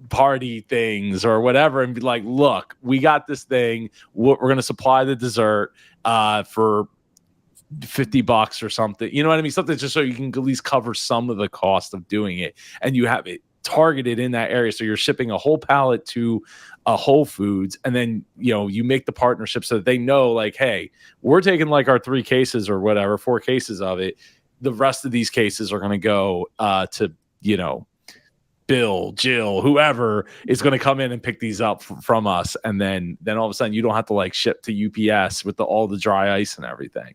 party things or whatever, and be like, look, we got this thing, we're going to supply the dessert for $50 or something, you know what I mean, something just so you can at least cover some of the cost of doing it, and you have it targeted in that area, so you're shipping a whole pallet to a Whole Foods, and then you make the partnership so that they know like, hey, we're taking like our 3 cases or whatever, 4 cases of it, the rest of these cases are going to go to Bill, Jill, whoever is going to come in and pick these up from us, and then all of a sudden you don't have to like ship to UPS with all the dry ice and everything.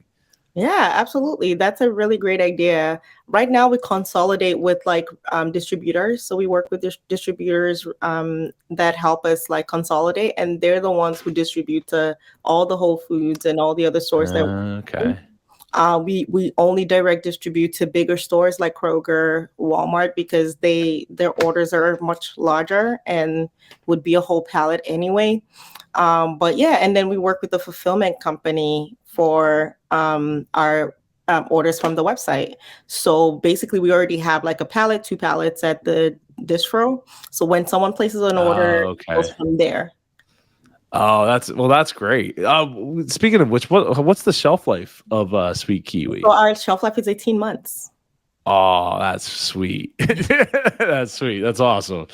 Yeah, absolutely. That's a really great idea. Right now, we consolidate with like distributors. So we work with distributors that help us like consolidate, and they're the ones who distribute to all the Whole Foods and all the other stores that.
Okay.
We only direct distribute to bigger stores like Kroger, Walmart, because their orders are much larger and would be a whole pallet anyway. But yeah, and then we work with the fulfillment company for our orders from the website. So basically, we already have like a pallet, 2 pallets at the distro. So when someone places an order, it goes from there.
Oh, that's great. Speaking of which, what's the shelf life of Sweetkiwi?
So our shelf life is 18 months.
Oh, that's sweet. That's sweet. That's awesome.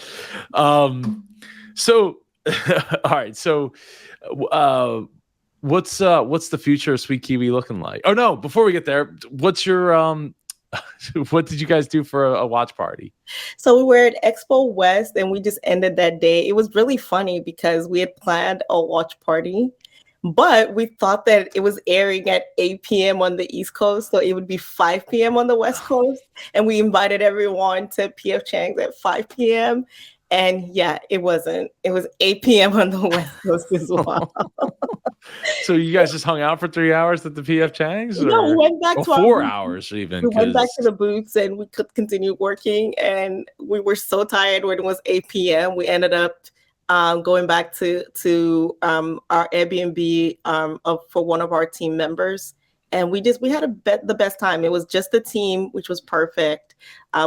So, all right. So, what's the future of Sweetkiwi looking like? Oh no, before we get there, what's your what did you guys do for a watch party?
So we were at Expo West and we just ended that day. It was really funny because we had planned a watch party, but we thought that it was airing at 8 p.m. on the East Coast. So it would be 5 p.m. on the West Coast. And we invited everyone to P.F. Chang's at 5 p.m. And yeah, it wasn't. It was 8 p.m. on the West Coast as well.
So you guys just hung out for 3 hours at the P.F. Chang's?
No, we went back to
4 hours even.
We went back to the booths and we could continue working. And we were so tired when it was 8 p.m. We ended up going back to our Airbnb for one of our team members. And we had the best time. It was just the team, which was perfect.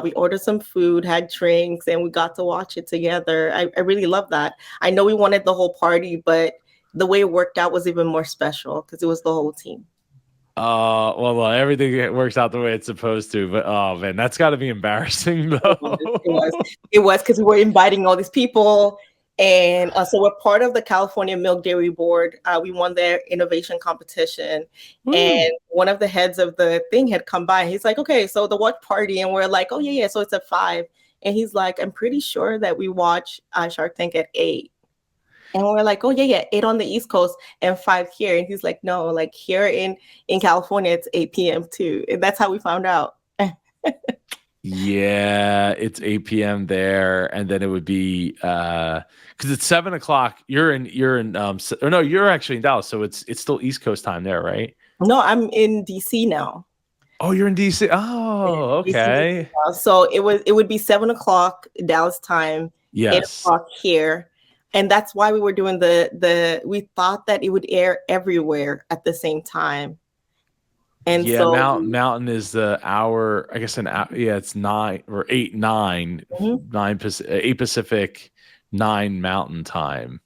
We ordered some food, had drinks, and we got to watch it together. I really love that. I know we wanted the whole party, but the way it worked out was even more special because it was the whole team.
Well, everything works out the way it's supposed to, but oh man, that's got to be embarrassing though.
It was because we were inviting all these people. And so we're part of the California Milk Dairy Board. We won their innovation competition. And one of the heads of the thing had come by. He's like, okay, so the watch party. And we're like, oh, yeah. So it's at 5. And he's like, I'm pretty sure that we watch Shark Tank at 8. And we're like, oh, yeah, 8 on the East Coast and 5 here. And he's like, no, like here in California, it's 8 p.m. too. And that's how we found out.
Yeah, it's 8 p.m. there, and then it would be because it's 7 o'clock. You're actually in Dallas, so it's still East Coast time there, right?
No, I'm in DC now.
Oh, you're in DC. Oh, okay.
So it would be 7 o'clock Dallas time,
yes.
8 o'clock here. And that's why we were doing we thought that it would air everywhere at the same time. And
yeah,
so
Mountain is the hour, I guess it's 9 or 8, 9, 9 8 Pacific, 9 Mountain time.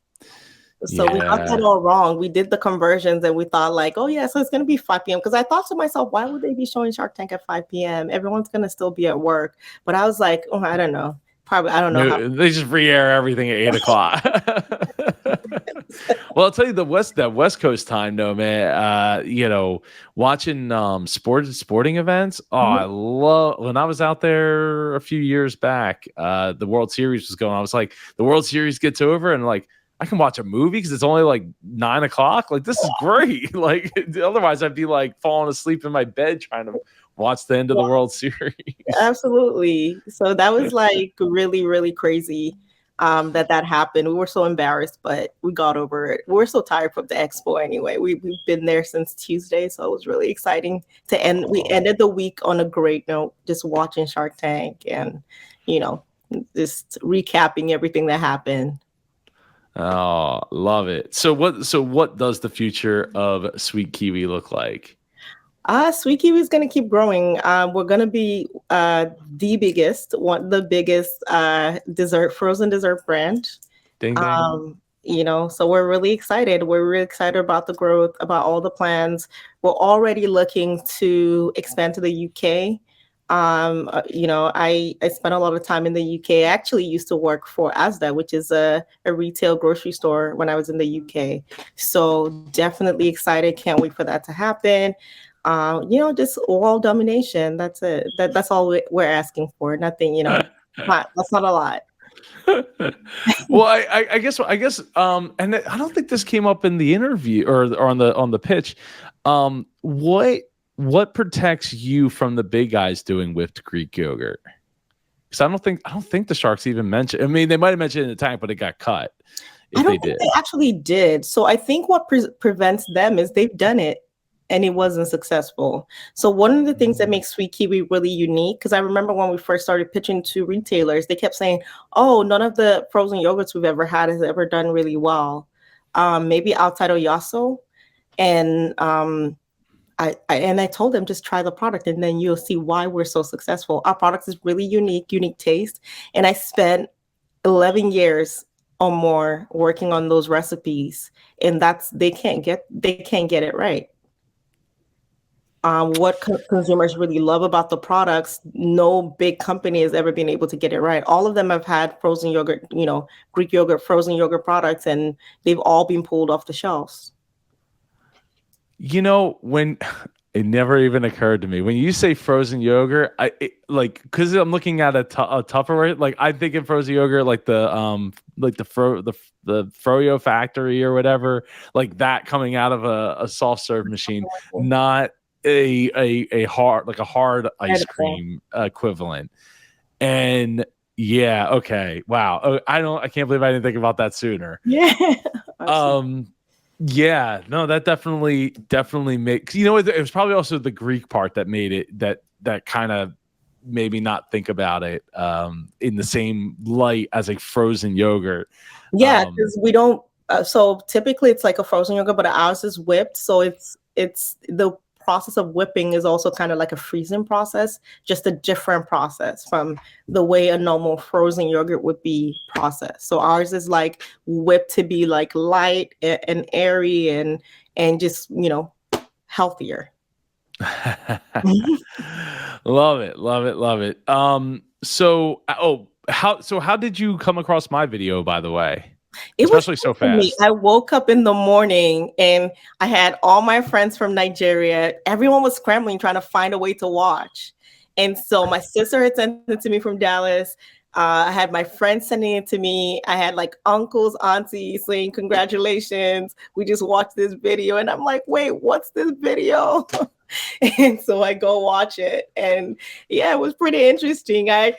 So we got that all wrong. We did the conversions and we thought like, oh yeah, so it's gonna be 5 p.m. Because I thought to myself, why would they be showing Shark Tank at 5 p.m.? Everyone's gonna still be at work. But I was like, oh, I don't know. Probably I don't know how.
They just re-air everything at 8 o'clock. Well, I'll tell you that West Coast time though, man. Watching sporting events. Oh, I love when I was out there a few years back. The World Series was going on. I was like, the World Series gets over, and like I can watch a movie because it's only like 9 o'clock. Like this is great. Like otherwise, I'd be like falling asleep in my bed trying to watch the end of the World Series.
Absolutely. So that was like really, really crazy that happened. We were so embarrassed, but we got over it. We were so tired from the expo anyway. We've been there since Tuesday, so it was really exciting to end. We ended the week on a great note, just watching Shark Tank and, just recapping everything that happened.
Oh, love it. So what does the future of Sweetkiwi look like?
Sweetkiwi is going to keep growing. We're going to be the biggest frozen dessert brand.
Ding ding.
So we're really excited. We're really excited about the growth, about all the plans. We're already looking to expand to the UK. I spent a lot of time in the UK. I actually used to work for Asda, which is a retail grocery store when I was in the UK. So definitely excited. Can't wait for that to happen. Just world domination. That's it. That's all we're asking for. Nothing, that's not a lot.
Well, I guess, and I don't think this came up in the interview or on the pitch. What protects you from the big guys doing whipped Greek yogurt? Because I don't think the Sharks even mentioned. I mean, they might have mentioned it in the tank, but it got cut.
I don't think they actually did. So I think what prevents them is they've done it and it wasn't successful. So one of the things that makes Sweetkiwi really unique, because I remember when we first started pitching to retailers, they kept saying, "Oh, none of the frozen yogurts we've ever had has ever done really well. Maybe outside of Yasso." And I told them, just try the product and then you'll see why we're so successful. Our product is really unique taste. And I spent 11 years or more working on those recipes, and they can't get it right. What consumers really love about the products, no big company has ever been able to get it right. All of them have had frozen yogurt, Greek yogurt, frozen yogurt products, and they've all been pulled off the shelves.
When it never even occurred to me when you say frozen yogurt, because I'm looking at a Tupperware, like I think of frozen yogurt like the Froyo factory or whatever, like that coming out of a soft serve machine, not a hard ice cream equivalent. And yeah, okay, wow. I can't believe I didn't think about that sooner.
Yeah.
Yeah, no, that definitely makes, it was probably also the Greek part that made it that kind of made me not think about it in the same light as a frozen yogurt.
Yeah, because we don't. So typically it's like a frozen yogurt, but ours is whipped. So it's the process of whipping is also kind of like a freezing process, just a different process from the way a normal frozen yogurt would be processed. So ours is like whipped to be like light and airy and just, healthier.
Love it. How did you come across my video, by the way? Especially so fast.
I woke up in the morning and I had all my friends from Nigeria. Everyone was scrambling, trying to find a way to watch. And so my sister had sent it to me from Dallas. I had my friends sending it to me. I had like uncles, aunties saying, "Congratulations, we just watched this video." And I'm like, "Wait, what's this video?" And so I go watch it, and yeah, it was pretty interesting. I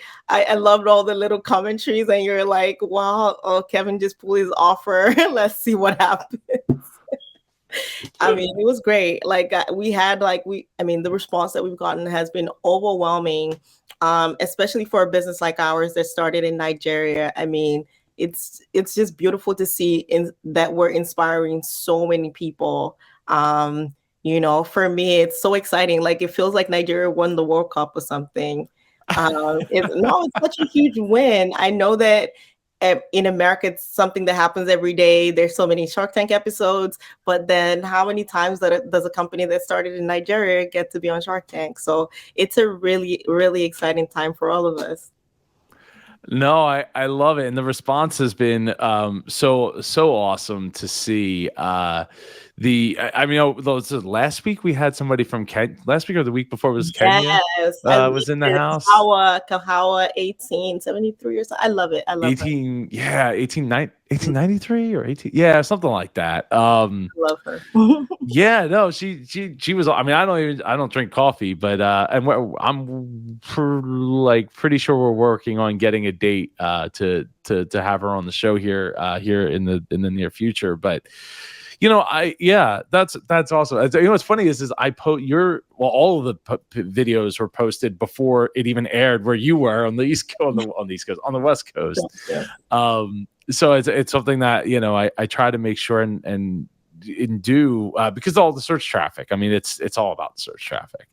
loved all the little commentaries, and you're like, "Wow, oh, Kevin just pulled his offer. Let's see what happens." I mean, it was great. Like the response that we've gotten has been overwhelming, especially for a business like ours that started in Nigeria. I mean, it's just beautiful to see that we're inspiring so many people. For me, it's so exciting. Like it feels like Nigeria won the World Cup or something. It's such a huge win. I know that in America, it's something that happens every day. There's so many Shark Tank episodes, but then how many times does a company that started in Nigeria get to be on Shark Tank? So it's a really, really exciting time for all of us.
No, I love it, and the response has been so awesome to see. I mean, this is last week we had somebody from Kenya. Last week or the week before was Kenya.
Yes,
Was in the house.
Kahawa 1873 or something. I love it. I love
18, her. Yeah, 1893 or 18, yeah, something like that.
I love her.
Yeah, no, she was. I mean, I don't drink coffee, but I'm pretty sure we're working on getting a date to have her on the show here in the near future. But that's awesome. What's funny is I all of the videos were posted before it even aired where you were on the East Coast, on the West Coast.
Yeah.
So it's something that I try to make sure and do because all the search traffic. I mean, it's all about the search traffic.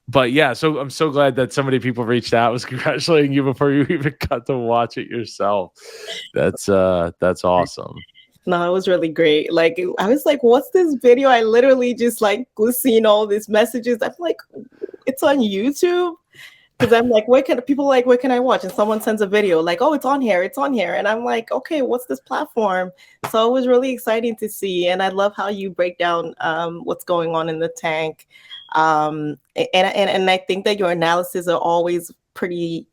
But yeah, so I'm so glad that so many people reached out, was congratulating you before you even got to watch it yourself. That's awesome.
No, it was really great. Like, I was like, what's this video? I literally just was seeing all these messages. I'm like, it's on YouTube. Because I'm like, where can I watch? And someone sends a video like, oh, it's on here. And I'm like, okay, what's this platform? So it was really exciting to see. And I love how you break down what's going on in the tank. And I think that your analysis are always pretty,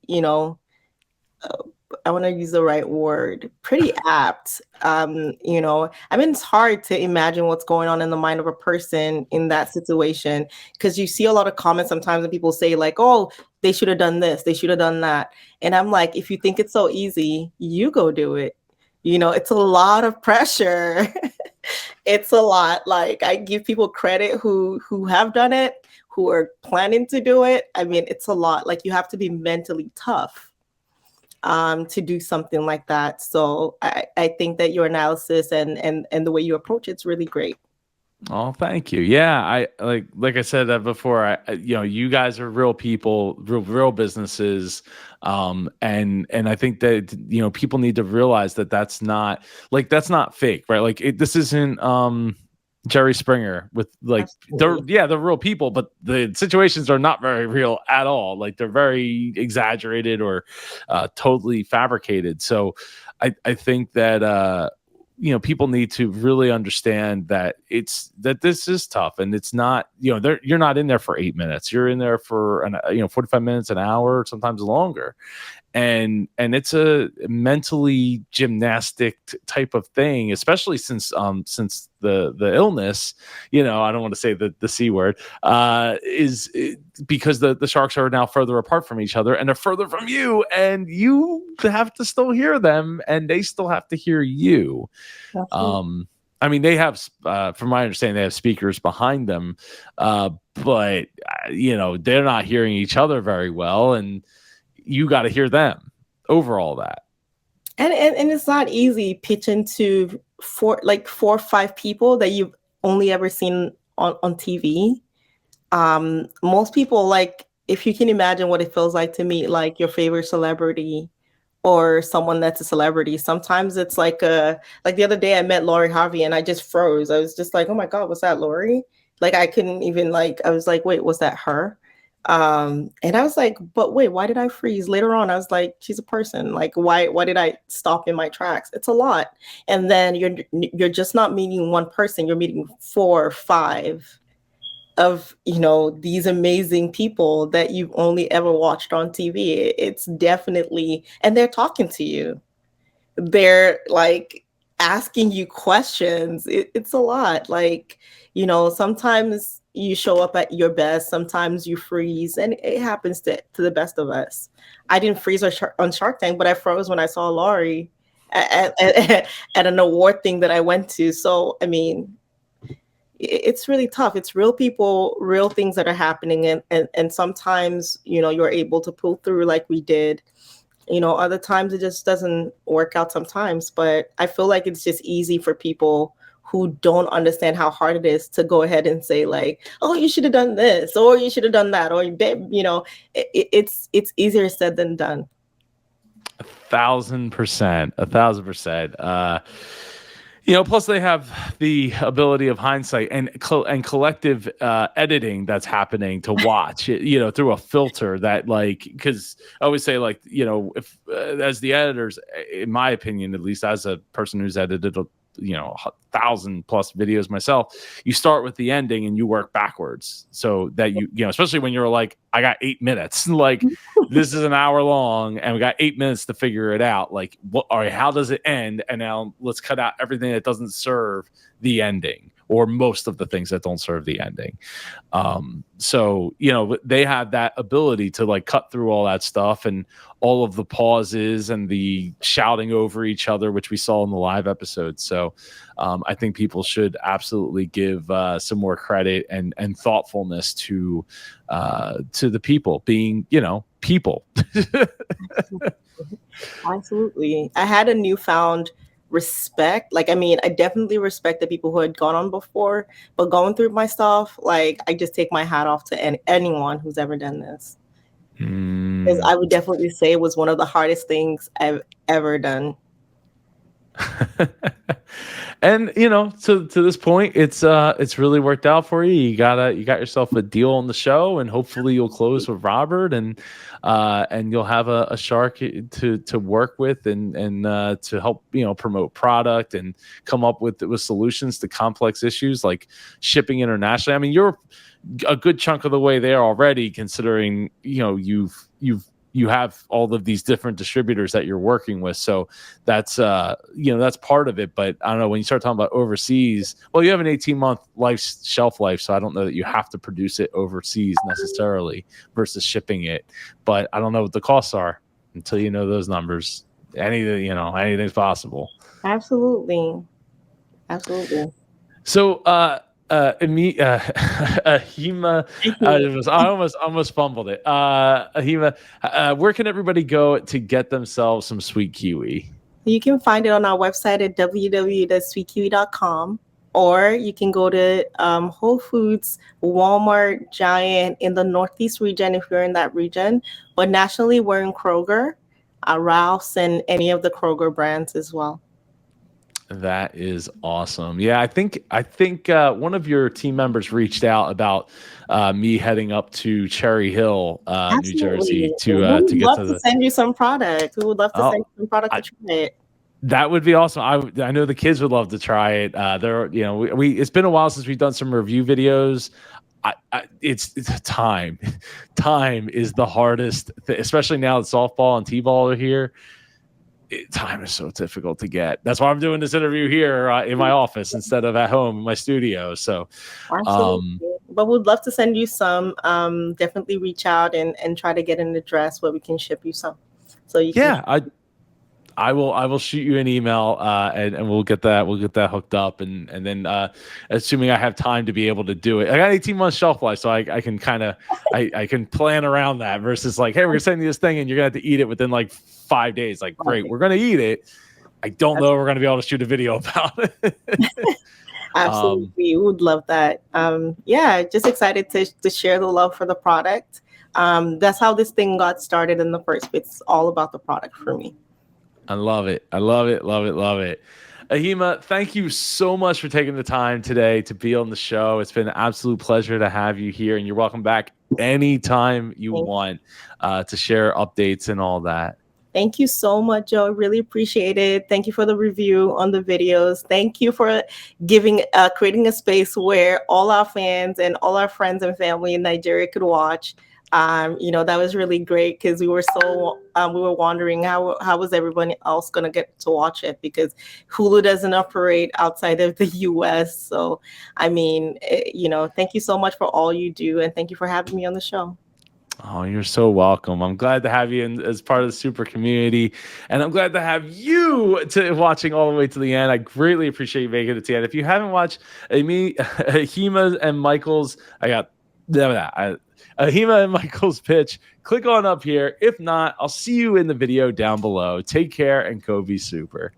I want to use the right word, pretty apt. I mean, it's hard to imagine what's going on in the mind of a person in that situation, because you see a lot of comments sometimes and people say like, oh, they should have done this, they should have done that. And I'm like, if you think it's so easy, you go do it. It's a lot of pressure. It's a lot. Like, I give people credit who have done it, who are planning to do it. I mean, it's a lot. Like, you have to be mentally tough to do something like that. So I think that your analysis and the way you approach it's really great.
Oh, thank you. Yeah, I like I said that before. You guys are real people, real businesses, and I think that people need to realize that that's not fake, right? Like this isn't Jerry Springer with they're real people, but the situations are not very real at all. Like they're very exaggerated or totally fabricated. So I think that people need to really understand that this is tough, and it's not you're not in there for 8 minutes. You're in there for 45 minutes, an hour, sometimes longer. And it's a mentally gymnastic type of thing, especially since the illness, I don't want to say the C word, because the sharks are now further apart from each other and they're further from you, and you have to still hear them and they still have to hear you. Absolutely. I mean, they have, from my understanding, they have speakers behind them, but they're not hearing each other very well, and you got to hear them over all that.
And it's not easy pitching to four or five people that you've only ever seen on TV. Most people, like, if you can imagine what it feels like to meet like your favorite celebrity or someone that's a celebrity, sometimes it's like the other day I met Lori Harvey and I just froze. I was just like, oh my God, was that Lori? Like, I couldn't even I was like, wait, was that her? And I was like, but wait, why did I freeze? Later on, I was like, she's a person. Like, why did I stop in my tracks? It's a lot. And then you're just not meeting one person. You're meeting 4 or 5 of, these amazing people that you've only ever watched on TV. It's definitely, and they're talking to you. They're like asking you questions. It's a lot. Like, sometimes you show up at your best, sometimes you freeze, and it happens to the best of us. I didn't freeze on Shark Tank, but I froze when I saw Laurie at an award thing that I went to. So, I mean, it's really tough. It's real people, real things that are happening. And sometimes, you're able to pull through like we did. Other times it just doesn't work out sometimes. But I feel like it's just easy for people who don't understand how hard it is to go ahead and say like, oh, you should have done this, or you should have done that, or it's easier said than done.
1,000%. 1,000%. Plus they have the ability of hindsight and collective editing that's happening to watch it, through a filter that, like, because I always say, like, if as the editors, in my opinion, at least as a person who's edited 1,000+ videos myself, you start with the ending and you work backwards so that especially when you're like, I got 8 minutes, like this is an hour long and we got 8 minutes to figure it out, like, all right, how does it end, and now let's cut out everything that doesn't serve the ending, or most of the things that don't serve the ending. So they have that ability to, like, cut through all that stuff and all of the pauses and the shouting over each other, which we saw in the live episode. So I think people should absolutely give some more credit and thoughtfulness to the people being, people.
Absolutely. I had a newfound respect. Like, I mean, I definitely respect the people who had gone on before, but going through my stuff, like, I just take my hat off to anyone who's ever done this. Because I would definitely say it was one of the hardest things I've ever done.
And to this point, it's really worked out for you. You got yourself a deal on the show, and hopefully you'll close with Robert, and you'll have a shark to work with, and to help promote product and come up with solutions to complex issues like shipping internationally. I mean, you're a good chunk of the way there already, considering you have all of these different distributors that you're working with. So that's that's part of it. But I don't know, when you start talking about overseas, well, you have an 18-month shelf life, so I don't know that you have to produce it overseas necessarily versus shipping it. But I don't know what the costs are until you know those numbers. Anything's possible.
Absolutely.
So Ahima, I almost fumbled it. Ahima, where can everybody go to get themselves some sweet kiwi?
You can find it on our website at www.sweetkiwi.com, or you can go to Whole Foods, Walmart, Giant in the Northeast region if you're in that region. But nationally, we're in Kroger, Ralph's, and any of the Kroger brands as well.
That is awesome. Yeah, I think one of your team members reached out about me heading up to Cherry Hill, New Jersey, to get to the.
Send you some product. We would love to send you some product to try it.
That would be awesome. I know the kids would love to try it. It's been a while since we've done some review videos. It's time. Time is the hardest, especially now that softball and t-ball are here. Time is so difficult to get. That's why I'm doing this interview here in my office instead of at home in my studio. So,
but we'd love to send you some. Definitely reach out and try to get an address where we can ship you some. So you can.
I will shoot you an email and we'll get that hooked up, and then assuming I have time to be able to do it. I got 18 months shelf life, so I can kind of I can plan around that versus like, hey, we're gonna send you this thing and you're gonna have to eat it within like 5 days. Like, great, we're gonna eat it. I don't know if we're gonna be able to shoot a video about it.
Absolutely, we would love that. Just excited to share the love for the product. That's how this thing got started in the first place. It's all about the product for me.
I love it. Ahima, thank you so much for taking the time today to be on the show. It's been an absolute pleasure to have you here, and you're welcome back anytime you want to share updates and all that.
Thank you so much, Joe. I really appreciate it. Thank you for the review on the videos. Thank you for creating a space where all our fans and all our friends and family in Nigeria could watch. That was really great because we were wondering how was everyone else going to get to watch it, because Hulu doesn't operate outside of the US. So, thank you so much for all you do, and thank you for having me on the show.
Oh, you're so welcome. I'm glad to have you as part of the super community, and I'm glad to have you watching all the way to the end. I greatly appreciate you making it to the end. If you haven't watched Ahima and Michael's, Ahima and Michael's pitch, click on up here. If not, I'll see you in the video down below. Take care and go be super.